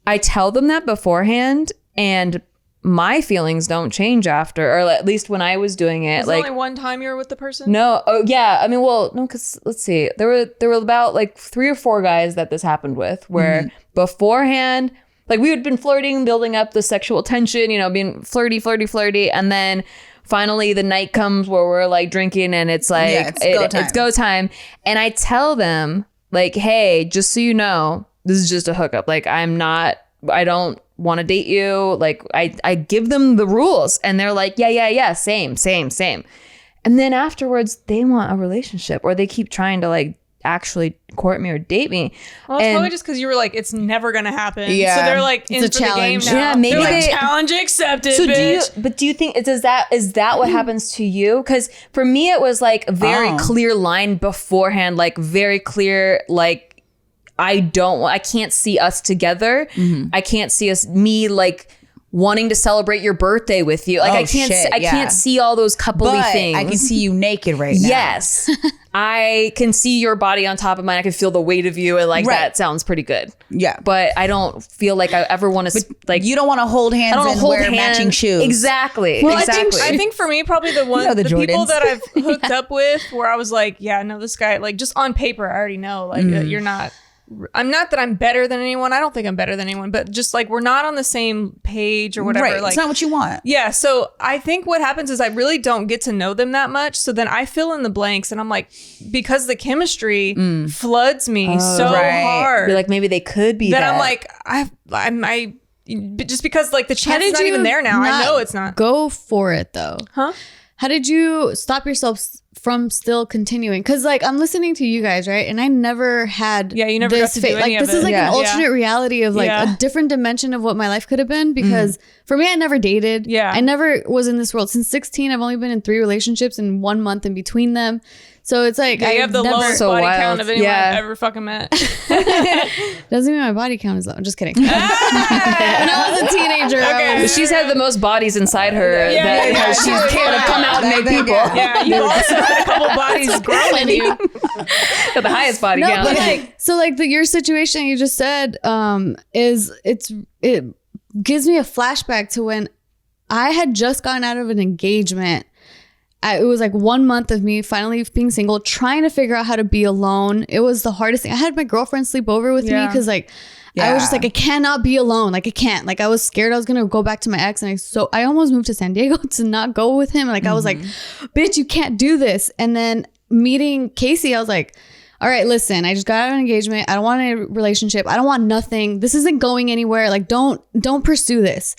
I tell them that beforehand, and my feelings don't change after, or at least when I was doing it. Was like only one time you were with the person? No. Oh yeah. I mean, well, no, because let's see. There were about like 3 or 4 guys that this happened with, where beforehand, like, we had been flirting, building up the sexual tension, you know, being flirty. And then finally the night comes where we're like drinking and it's like, it's go time. And I tell them like, hey, just so you know, this is just a hookup. Like, I don't want to date you. Like, I give them the rules and they're like, yeah, same. And then afterwards they want a relationship, or they keep trying to like actually court me or date me. Well, it's probably just because you were like, it's never gonna happen. Yeah. So they're like, It's a challenge. The game now. Yeah, maybe they're like, challenge accepted, So bitch. do you think is that what happens to you? Because for me it was like a very clear line beforehand, like very clear, like I can't see us together. I can't see me like wanting to celebrate your birthday with you. Like, I can't see all those coupley things. I can see you naked right now. Yes. I can see your body on top of mine. I can feel the weight of you, and like that sounds pretty good. Yeah. But I don't feel like I ever want to like, you don't want to hold hands and wear matching shoes. Exactly. Well, exactly. I think for me, probably the people that I've hooked up with, where I was like, yeah, no, this guy, like, just on paper, I already know, like, you're not. I'm not that I'm better than anyone. I don't think I'm better than anyone, but just like, we're not on the same page or whatever. Right. Like, it's not what you want. Yeah. So I think what happens is I really don't get to know them that much. So then I fill in the blanks, and I'm like, because the chemistry floods me so hard. You're like, maybe they could be that. that. I'm like, I just because like the chance is not even there now. I know it's not. Go for it though. Huh? How did you stop yourself from still continuing? Because like, I'm listening to you guys, right? And I never had you never got to do any like of this is it. like an alternate reality of like a different dimension of what my life could have been. Because for me, I never dated. Yeah. I never was in this world. Since 16, I've only been in 3 relationships and 1 month in between them. So it's like, I have the lowest So body wild. count of anyone I've ever fucking met. Doesn't mean my body count is low. I'm just kidding. When I was a teenager, she's had the most bodies inside her that she's can't have come out and made people. Yeah, you also had a couple bodies grow in you. Got the highest body No, count. but like, so like your situation you just said it gives me a flashback to when I had just gotten out of an engagement. It was like 1 month of me finally being single, trying to figure out how to be alone. It was the hardest thing. I had my girlfriend sleep over with me because like I was just like, I cannot be alone. Like, I can't. Like, I was scared I was gonna go back to my ex, and I almost moved to San Diego to not go with him. Like, I was like, bitch, you can't do this. And then meeting Casey, I was like, all right, listen, I just got out of an engagement. I don't want a relationship. I don't want nothing. This isn't going anywhere. Like, don't pursue this.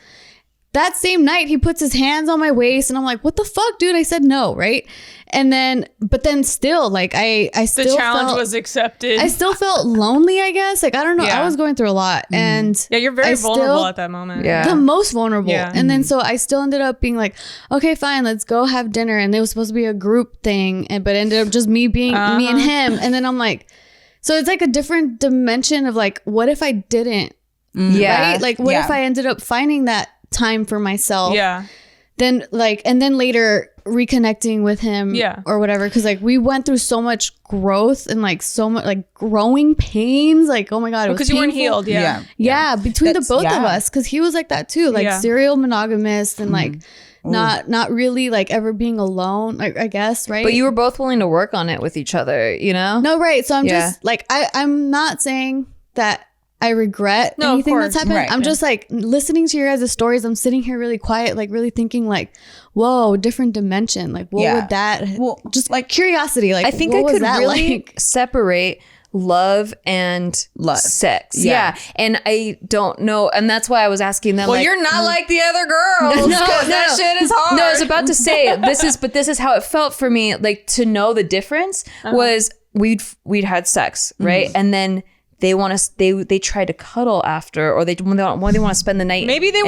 that same night, he puts his hands on my waist and I'm like, what the fuck, dude? I said no, right? And then, but then still, like, I still the challenge was accepted. I still felt lonely, I guess. Like, I don't know. Yeah. I was going through a lot. And yeah, you're very vulnerable at that moment. Yeah. The most vulnerable. Yeah. And then so I still ended up being like, okay, fine, let's go have dinner. And it was supposed to be a group thing, but ended up just me being me and him. And then I'm like, so it's like a different dimension of like, what if I didn't? Yeah. Right? Like, what if I ended up finding that time for myself? Yeah. Then like, and then later reconnecting with him or whatever. Cause like we went through so much growth and like so much like growing pains. Like, oh my God. Because you weren't healed. Yeah. Between the both of us. Cause he was like that too. Like serial monogamist and like not really like ever being alone, like, I guess. Right. But you were both willing to work on it with each other, you know? No, right. So I'm just like, I'm not saying that I regret anything that's happened. Right. I'm just like listening to your guys' stories. I'm sitting here really quiet, like really thinking like, whoa, different dimension. Like what would that, just like curiosity. Like I think what I was could that really like? Separate love and sex. Yeah. And I don't know. And that's why I was asking them. Well, like, you're not like the other girls. No, that shit is hard. No, I was about to say this is how it felt for me. Like to know the difference was we'd had sex, right? And then they want us. They try to cuddle after, or they want to spend the night. Maybe they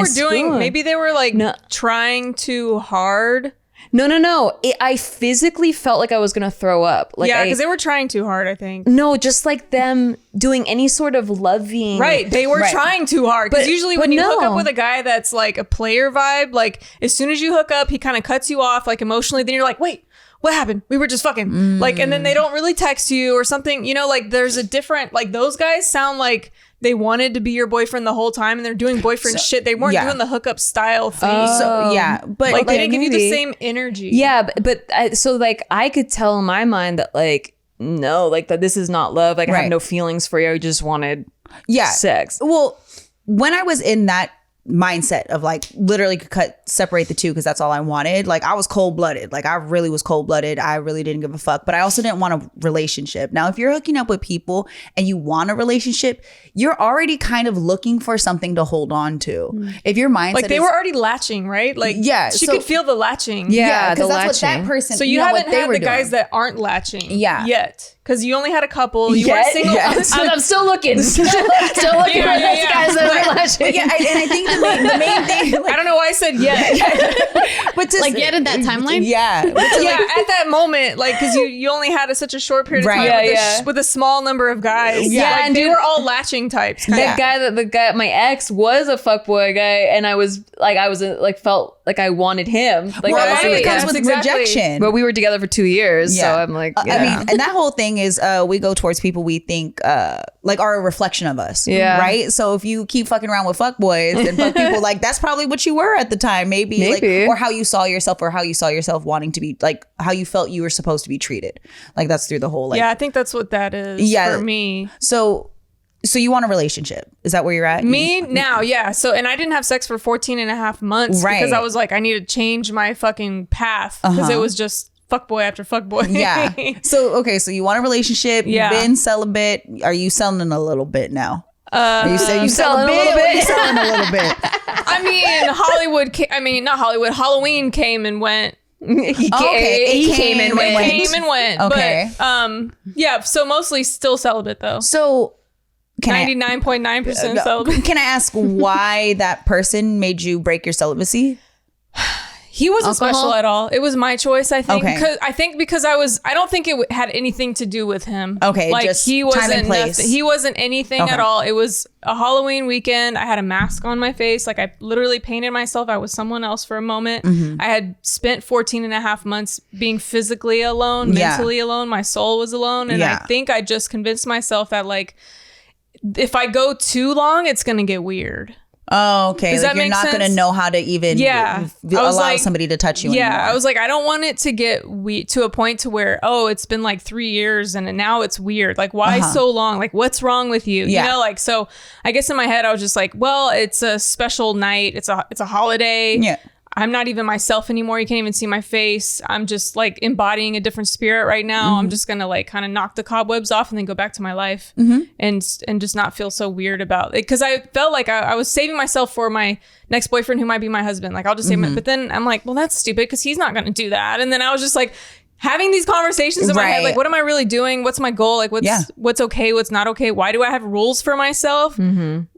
were like trying too hard. No. I physically felt like I was gonna throw up. Like because they were trying too hard, I think. No, just like them doing any sort of loving. Right, they were trying too hard. Because usually when you hook up with a guy that's like a player vibe, like as soon as you hook up, he kind of cuts you off like emotionally. Then you're like, wait, what happened? We were just fucking like, and then they don't really text you or something. You know, like there's a different, like those guys sound like they wanted to be your boyfriend the whole time and they're doing boyfriend shit. They weren't doing the hookup style thing. But like they didn't give you the same energy. Yeah, so like I could tell in my mind that like no, like that this is not love. Like I have no feelings for you. I just wanted sex. Well, when I was in that mindset of like literally could separate the two because that's all I wanted. Like I was cold-blooded. Like I really was cold-blooded. I really didn't give a fuck. But I also didn't want a relationship. Now, if you're hooking up with people and you want a relationship, you're already kind of looking for something to hold on to. If your mindset like they were already latching, right? Like she could feel the latching. Yeah, because that's what that person. So you haven't had the guys that aren't latching. Yet. Because you only had a couple. You weren't single. I'm still looking. Still looking for those guys that are latching. And I think the main thing. Like, I don't know why I said yet. But to, like yet in that timeline? Yeah. At that moment, like, because you only had such a short period of time with a small number of guys. Yeah, like, and they were all latching types. The guy, my ex was a fuckboy guy, and I was felt like I wanted him. Like, it comes with rejection. But we were together for 2 years, so I'm like, I mean, and that whole thing is we go towards people we think like are a reflection of us. Yeah. Right? So if you keep fucking around with fuckboys and fuck people, like that's probably what you were at the time. Maybe. Like, or how you saw yourself, or how you saw yourself wanting to be, like how you felt you were supposed to be treated. Like that's through the whole like. Yeah, I think that's what that is for me. So you want a relationship? Is that where you're at? Me now, yeah. So, and I didn't have sex for 14 and a half months because I was like, I need to change my fucking path because it was just fuckboy after fuckboy. Yeah. So, okay. So you want a relationship. You've been celibate. Are you selling a little bit now? You say you sell a bit, or you selling a little bit? I mean, not Hollywood. Halloween came and went. He came and went. Okay. But yeah. So mostly still celibate though. So 99.9% celibate. Can I ask why that person made you break your celibacy? He wasn't special at all. It was my choice, I think. Okay. Because I don't think it had anything to do with him. Okay, like just he wasn't time and place. He wasn't anything at all. It was a Halloween weekend. I had a mask on my face. Like I literally painted myself. I was someone else for a moment. I had spent 14 and a half months being physically alone, mentally alone. My soul was alone. And I think I just convinced myself that like, if I go too long, it's going to get weird. Oh, okay. Does like that you're make not going to know how to even allow somebody to touch you anymore. I was like, I don't want it to get to a point to where, it's been like 3 years and now it's weird. Like, why so long? Like, what's wrong with you? You know, like, so I guess in my head, I was just like, well, it's a special night. It's a holiday. Yeah. I'm not even myself anymore. You can't even see my face. I'm just like embodying a different spirit right now. I'm just gonna like kind of knock the cobwebs off and then go back to my life and just not feel so weird about it. Because I felt like I was saving myself for my next boyfriend who might be my husband. Like I'll just save him. But then I'm like, well, that's stupid because he's not gonna do that. And then I was just like having these conversations in my head, like, what am I really doing? What's my goal? Like, what's okay? What's not okay? Why do I have rules for myself?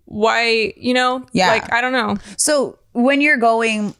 Why, you know? Like, I don't know. So when you're going,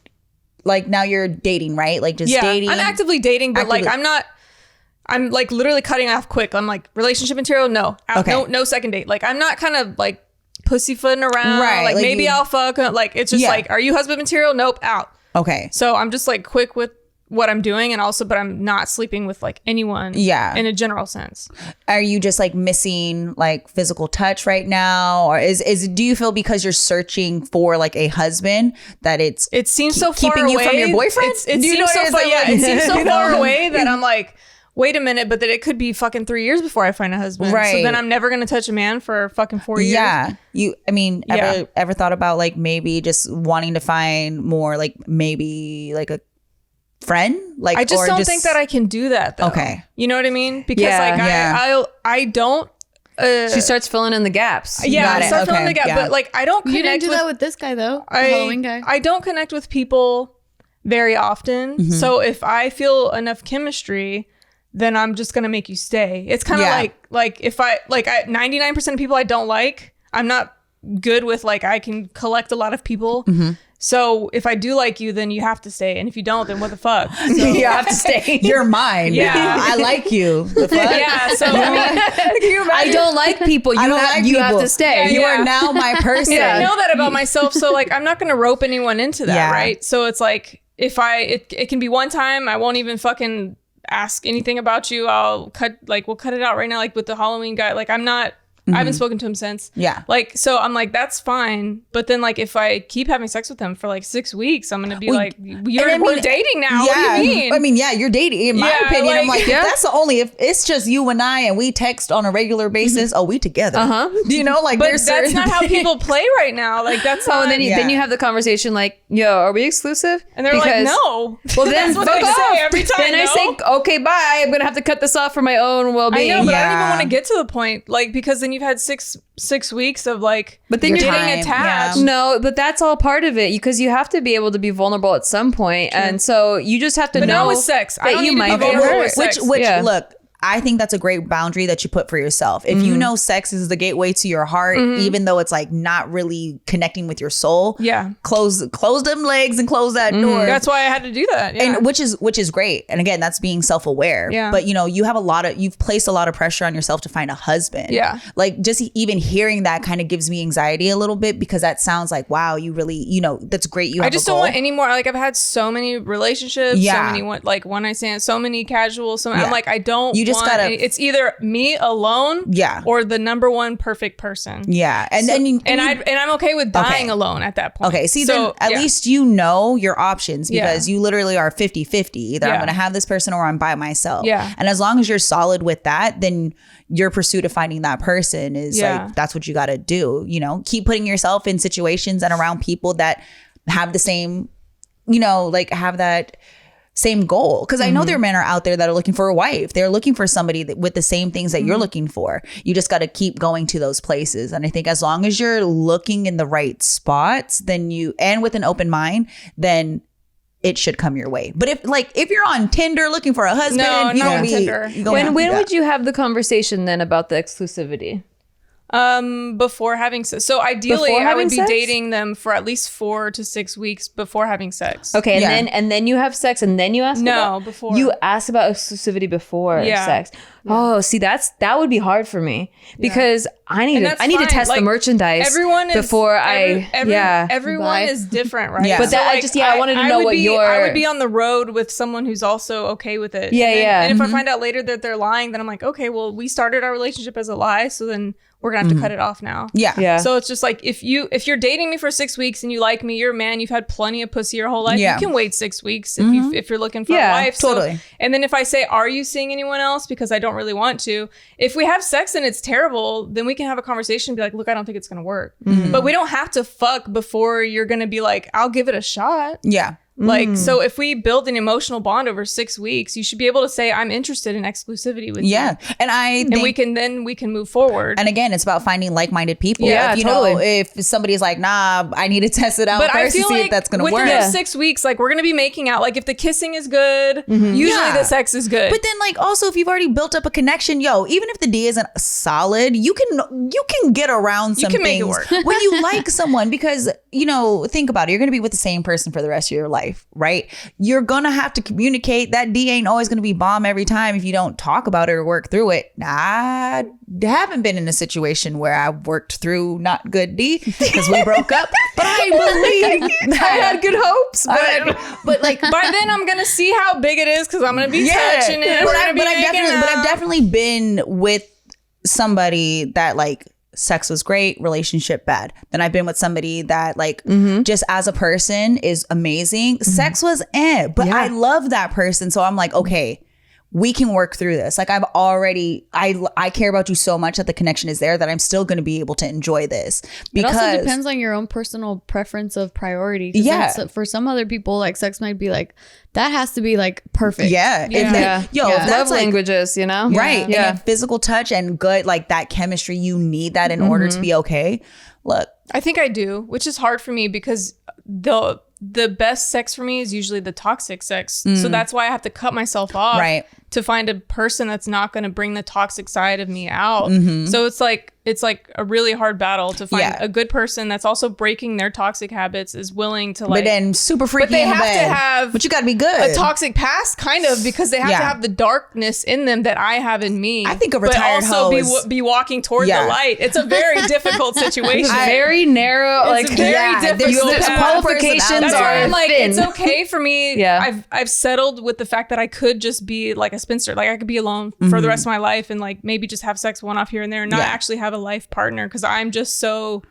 like now you're dating, right? Like just dating. I'm actively dating, but like I'm like literally cutting off quick. I'm like relationship material, no. No second date. Like I'm not kind of like pussyfooting around. Right. Like maybe I'll fuck. Like it's just like, are you husband material? Nope, out. Okay. So I'm just like quick with what I'm doing, and also, but I'm not sleeping with like anyone. Yeah. In a general sense. Are you just like missing like physical touch right now, or do you feel because you're searching for like a husband that it seems so far keeping away. You from your boyfriend? It seems so far away that I'm like, wait a minute, but that it could be fucking 3 years before I find a husband. Right. So then I'm never gonna touch a man for fucking 4 years. Yeah. Ever thought about like maybe just wanting to find more like maybe like a friend? Like I just don't think that I can do that though. Okay. You know what I mean? Because I don't she starts filling in the gaps. I start filling the gap. But like I don't connect. You didn't do that with this guy though. The Halloween guy. I don't connect with people very often. So if I feel enough chemistry, then I'm just gonna make you stay. It's kind of like if I 99% of people I don't like, I'm not good with like I can collect a lot of people. So if I do like you, then you have to stay. And if you don't, then what the fuck? So, you have to stay. You're mine. Yeah. I like you. The fuck? Yeah. So I don't like people. You have to stay. Yeah, you are now my person. Yeah, I know that about myself. So like I'm not gonna rope anyone into that, right? So it's like if it can be one time, I won't even fucking ask anything about you. We'll cut it out right now, like with the Halloween guy. Like I haven't spoken to him since. Yeah. Like, so I'm like, that's fine. But then like, if I keep having sex with him for like 6 weeks, I'm going to be like, we're dating now. Yeah, what do you mean? I mean, yeah, you're dating. In my opinion, like, I'm like, that's the only, if it's just you and I and we text on a regular basis, we together. You know, like, but that's not how people play right now. Like that's how. And then you have the conversation like, yo, are we exclusive? And they're like, no. Well, then that's what they say every time. Then I say, okay, bye. I'm going to have to cut this off for my own well-being. I know, but I don't even want to get to the point, like, because then you've had six weeks of like, but then you're getting attached. Yeah. No, but that's all part of it because you have to be able to be vulnerable at some point. True. And so you just have to know. Not with sex. That you might be hurt. Which look, I think that's a great boundary that you put for yourself. If you know sex is the gateway to your heart, even though it's like not really connecting with your soul, close them legs and close that door. That's why I had to do that. Yeah. And which is great. And again, that's being self-aware. Yeah. But you know, you've placed a lot of pressure on yourself to find a husband. Yeah. Like just even hearing that kind of gives me anxiety a little bit because that sounds like, wow, you really, you know, that's great. I just don't want any more. Like I've had so many relationships, so many like one night stands, so many casual. I'm like, I don't. You just gotta. It's either me alone, or the number one perfect person. Yeah, and I'm okay with dying alone at that point. Okay, see, so, then at least you know your options because you literally are 50-50. Either I'm gonna have this person or I'm by myself. Yeah, and as long as you're solid with that, then your pursuit of finding that person is like that's what you got to do. You know, keep putting yourself in situations and around people that have the same, you know, like have that same goal. Because I know there are men are out there that are looking for a wife. They're looking for somebody with the same things that you're looking for. You just got to keep going to those places. And I think as long as you're looking in the right spots, then and with an open mind, then it should come your way. But if you're on Tinder looking for a husband, no, on Tinder. When would you have the conversation then about the exclusivity? Before having sex. So ideally I would be dating them for at least 4 to 6 weeks before having sex. Okay. And then you have sex and then you ask before. You ask about exclusivity before sex. Oh, see, that would be hard for me because I need to test like, the merchandise before everyone is different, right? Yeah. But I wanted to know what I would be on the road with someone who's also okay with it. Yeah. And if I find out later that they're lying, then I'm like, okay, well, we started our relationship as a lie, so then we're gonna have to cut it off now. Yeah. So it's just like if you're dating me for 6 weeks and you like me, you're a man, you've had plenty of pussy your whole life. You can wait 6 weeks if you're looking for a wife. Totally. So, and then if I say, are you seeing anyone else? Because I don't really want to. If we have sex and it's terrible, then we can have a conversation and be like, look, I don't think it's gonna work. But we don't have to fuck before you're gonna be like, I'll give it a shot. Yeah. Like, so if we build an emotional bond over 6 weeks, you should be able to say, I'm interested in exclusivity with you. And I think, we can move forward. And again, it's about finding like-minded people. Yeah, if, you totally. know, if somebody's like, nah, I need to test it out But I first to feel see like if that's going to work. within those 6 weeks, like we're going to be making out. Like if the kissing is good, usually the sex is good. But then like also if you've already built up a connection, even if the D isn't solid, you can get around some can make things it work. when you like someone, because, you know, think about it. You're going to be with the same person for the rest of your life, right? You're going to have to communicate. That D ain't always going to be bomb every time if you don't talk about it or work through it. I haven't been in a situation where I worked through not good D because we broke up, but I believe I had good hopes. But like by then I'm going to see how big it is because I'm going to be touching it. But I've definitely been with somebody that like sex was great, relationship bad. Then I've been with somebody that like just as a person is amazing. Sex was but I love that person. So I'm like, okay, we can work through this. Like I care about you so much that the connection is there that I'm still going to be able to enjoy this. Because it also depends on your own personal preference of priority. For some other people, like sex might be like, that has to be like perfect. If that's love like, languages, you know? Right. Yeah. And if physical touch and good, like that chemistry, you need that in order to be okay. Look, I think I do, which is hard for me because the best sex for me is usually the toxic sex. So that's why I have to cut myself off to find a person that's not going to bring the toxic side of me out. So it's like a really hard battle to find a good person that's also breaking their toxic habits, is willing to like, but then super freaky. But they have to have, but you got to be good. A toxic past, kind of, because they have to have the darkness in them that I have in me. I think a retired but also be walking toward the light. It's a very difficult situation. It's very narrow. It's very difficult. There's qualifications. That's why I'm like, it's okay for me. Yeah. I've settled with the fact that I could just be like a spinster. Like I could be alone for the rest of my life and like maybe just have sex one off here and there and not actually have a life partner, because I'm just so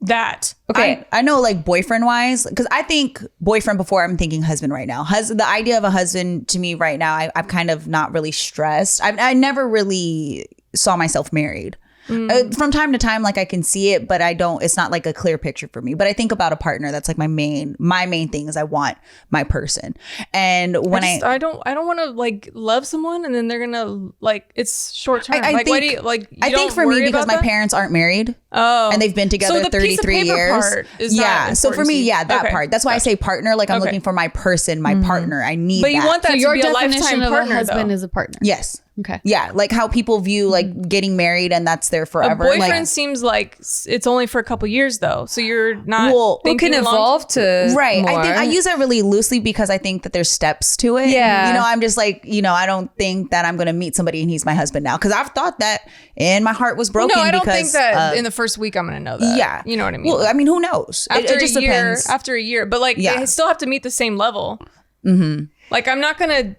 that. Okay, I know like boyfriend wise, because I think boyfriend before I'm thinking husband right now. The idea of a husband to me right now, I'm kind of not really stressed. I never really saw myself married. From time to time, like I can see it, but it's not like a clear picture for me. But I think about a partner. That's like my main thing is I want my person. And when I don't want to like love someone and then they're gonna like, it's short term. I think for me, because my parents aren't married. And they've been together so the 33 piece of paper years. Part is not so for me, that part. That's why I say partner. Like I'm looking for my person, my partner. I need But you want that your to be a lifetime definition of partner, a husband though. is a partner. Yes. Okay. Yeah, like how people view like getting married and that's there forever. A boyfriend like, seems like it's only for a couple years though, so you're not. It can evolve to right. more. I think I use that really loosely because I think that there's steps to it. Yeah. You know, I'm just like, you know, I don't think that I'm gonna meet somebody and he's my husband now, because I've thought that and my heart was broken. No, I don't because, think that in the first week I'm gonna know that. Yeah, you know what I mean. Well, I mean, who knows? After it just a year, depends. after a year, but like they still have to meet the same level. Like I'm not gonna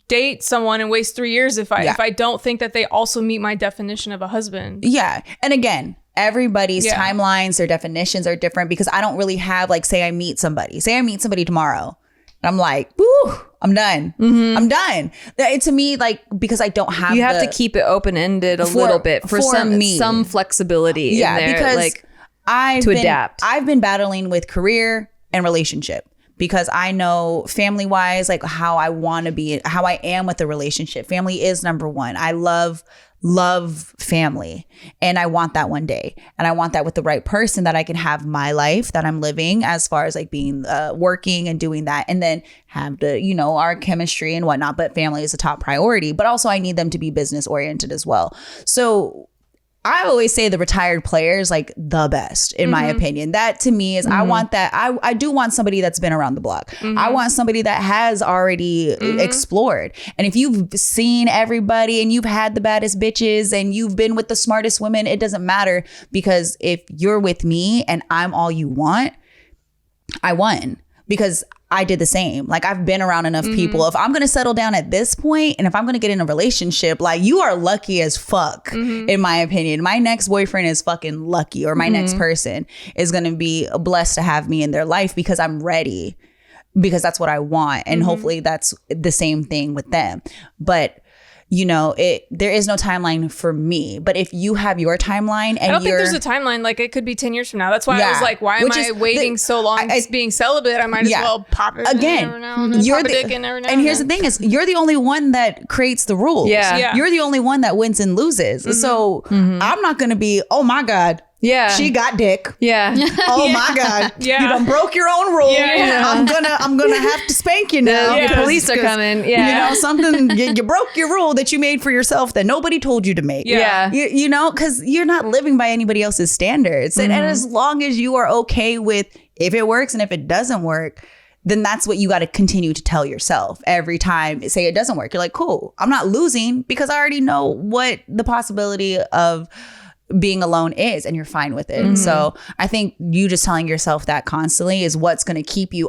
date someone and waste 3 years if I don't think that they also meet my definition of a husband. Yeah. And again, everybody's timelines, their definitions are different, because I don't really have like, say I meet somebody tomorrow and I'm like, woo, I'm done. I'm done. It to me, like, because I don't have you have to keep it open-ended a little bit for some flexibility in there, because like adapt. I've been battling with career and relationship, because I know family wise, like how I want to be, how I am with the relationship. Family is number one. I love family, and I want that one day, and I want that with the right person, that I can have my life that I'm living as far as like being working and doing that, and then have the, you know, our chemistry and whatnot. But family is a top priority, but also I need them to be business oriented as well. So I always say the retired player is like the best, in my opinion. That to me is, I want that. I do want somebody that's been around the block. I want somebody that has already explored. And if you've seen everybody and you've had the baddest bitches and you've been with the smartest women, it doesn't matter, because if you're with me and I'm all you want, I won, because I did the same. Like I've been around enough people. If I'm going to settle down at this point and if I'm going to get in a relationship, like you are lucky as fuck, in my opinion. My next boyfriend is fucking lucky, or my next person is going to be blessed to have me in their life, because I'm ready, because that's what I want. And hopefully that's the same thing with them. But there is no timeline for me. But if you have your timeline and I don't think there's a timeline. Like, it could be 10 years from now. That's why I was like, why am I waiting so long being celibate? I might as well pop it again. You're the and here's the thing is, you're the only one that creates the rules. Yeah. You're the only one that wins and loses. So I'm not going to be, oh my God. Yeah. She got dick. Yeah. Oh my God. Yeah. You done broke your own rule. Yeah. I'm gonna have to spank you now. The police are coming. Yeah. You broke your rule that you made for yourself that nobody told you to make. Yeah. Because you're not living by anybody else's standards. And as long as you are okay with if it works and if it doesn't work, then that's what you got to continue to tell yourself every time. Say it doesn't work. You're like, cool, I'm not losing because I already know what the possibility of being alone is, and you're fine with it. So I think you just telling yourself that constantly is what's going to keep you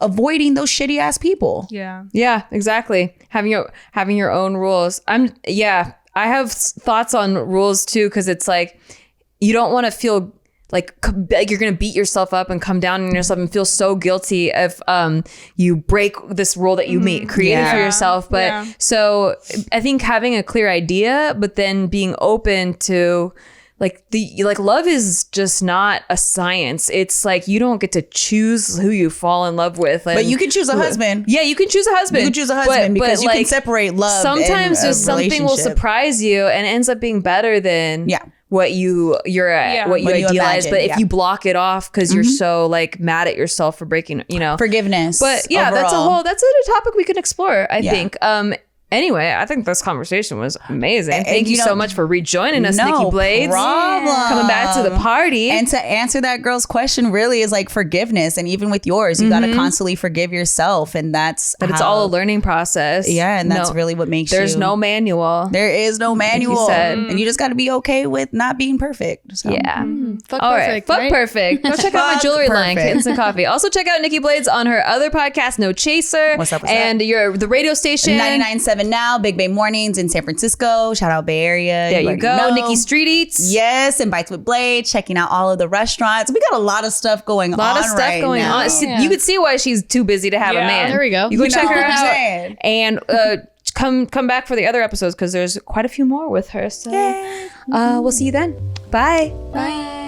avoiding those shitty ass people. Yeah, exactly. Having your own rules. I have thoughts on rules too, because it's like you don't want to feel like you're gonna beat yourself up and come down on yourself and feel so guilty if you break this rule that you created for yourself. But so I think having a clear idea, but then being open to love is just not a science. It's like you don't get to choose who you fall in love with. But you can choose a husband. Yeah, you can choose a husband. You can choose a husband because you can separate love. Sometimes just something will surprise you and ends up being better than what you idealize. But if you block it off because you're so like mad at yourself for breaking, forgiveness. But yeah, overall. that's a topic we can explore, I think. Anyway, I think this conversation was amazing. Thank you so much for rejoining us, Nikki Blades. No problem. Coming back to the party. And to answer that girl's question really is like forgiveness. And even with yours, you got to constantly forgive yourself. And that's it's all a learning process. Yeah. And that's really what makes There's no manual. There is no manual. Like you said. And you just got to be okay with not being perfect. So. Yeah. Fuck all perfect. Right. Fuck perfect. Go check out my jewelry line, Kittens and Coffee. Also check out Nikki Blades on her other podcast, No Chaser. What's up? And the radio station 99.7 Now, Big Bay Mornings in San Francisco. Shout out Bay Area. There you go. Nikki Street Eats. Yes, and Bites with Blade. Checking out all of the restaurants. We got a lot of stuff going on. A lot of stuff going on. Yeah. You could see why she's too busy to have a man. There we go. You go check her out. And come back for the other episodes because there's quite a few more with her. So we'll see you then. Bye. Bye.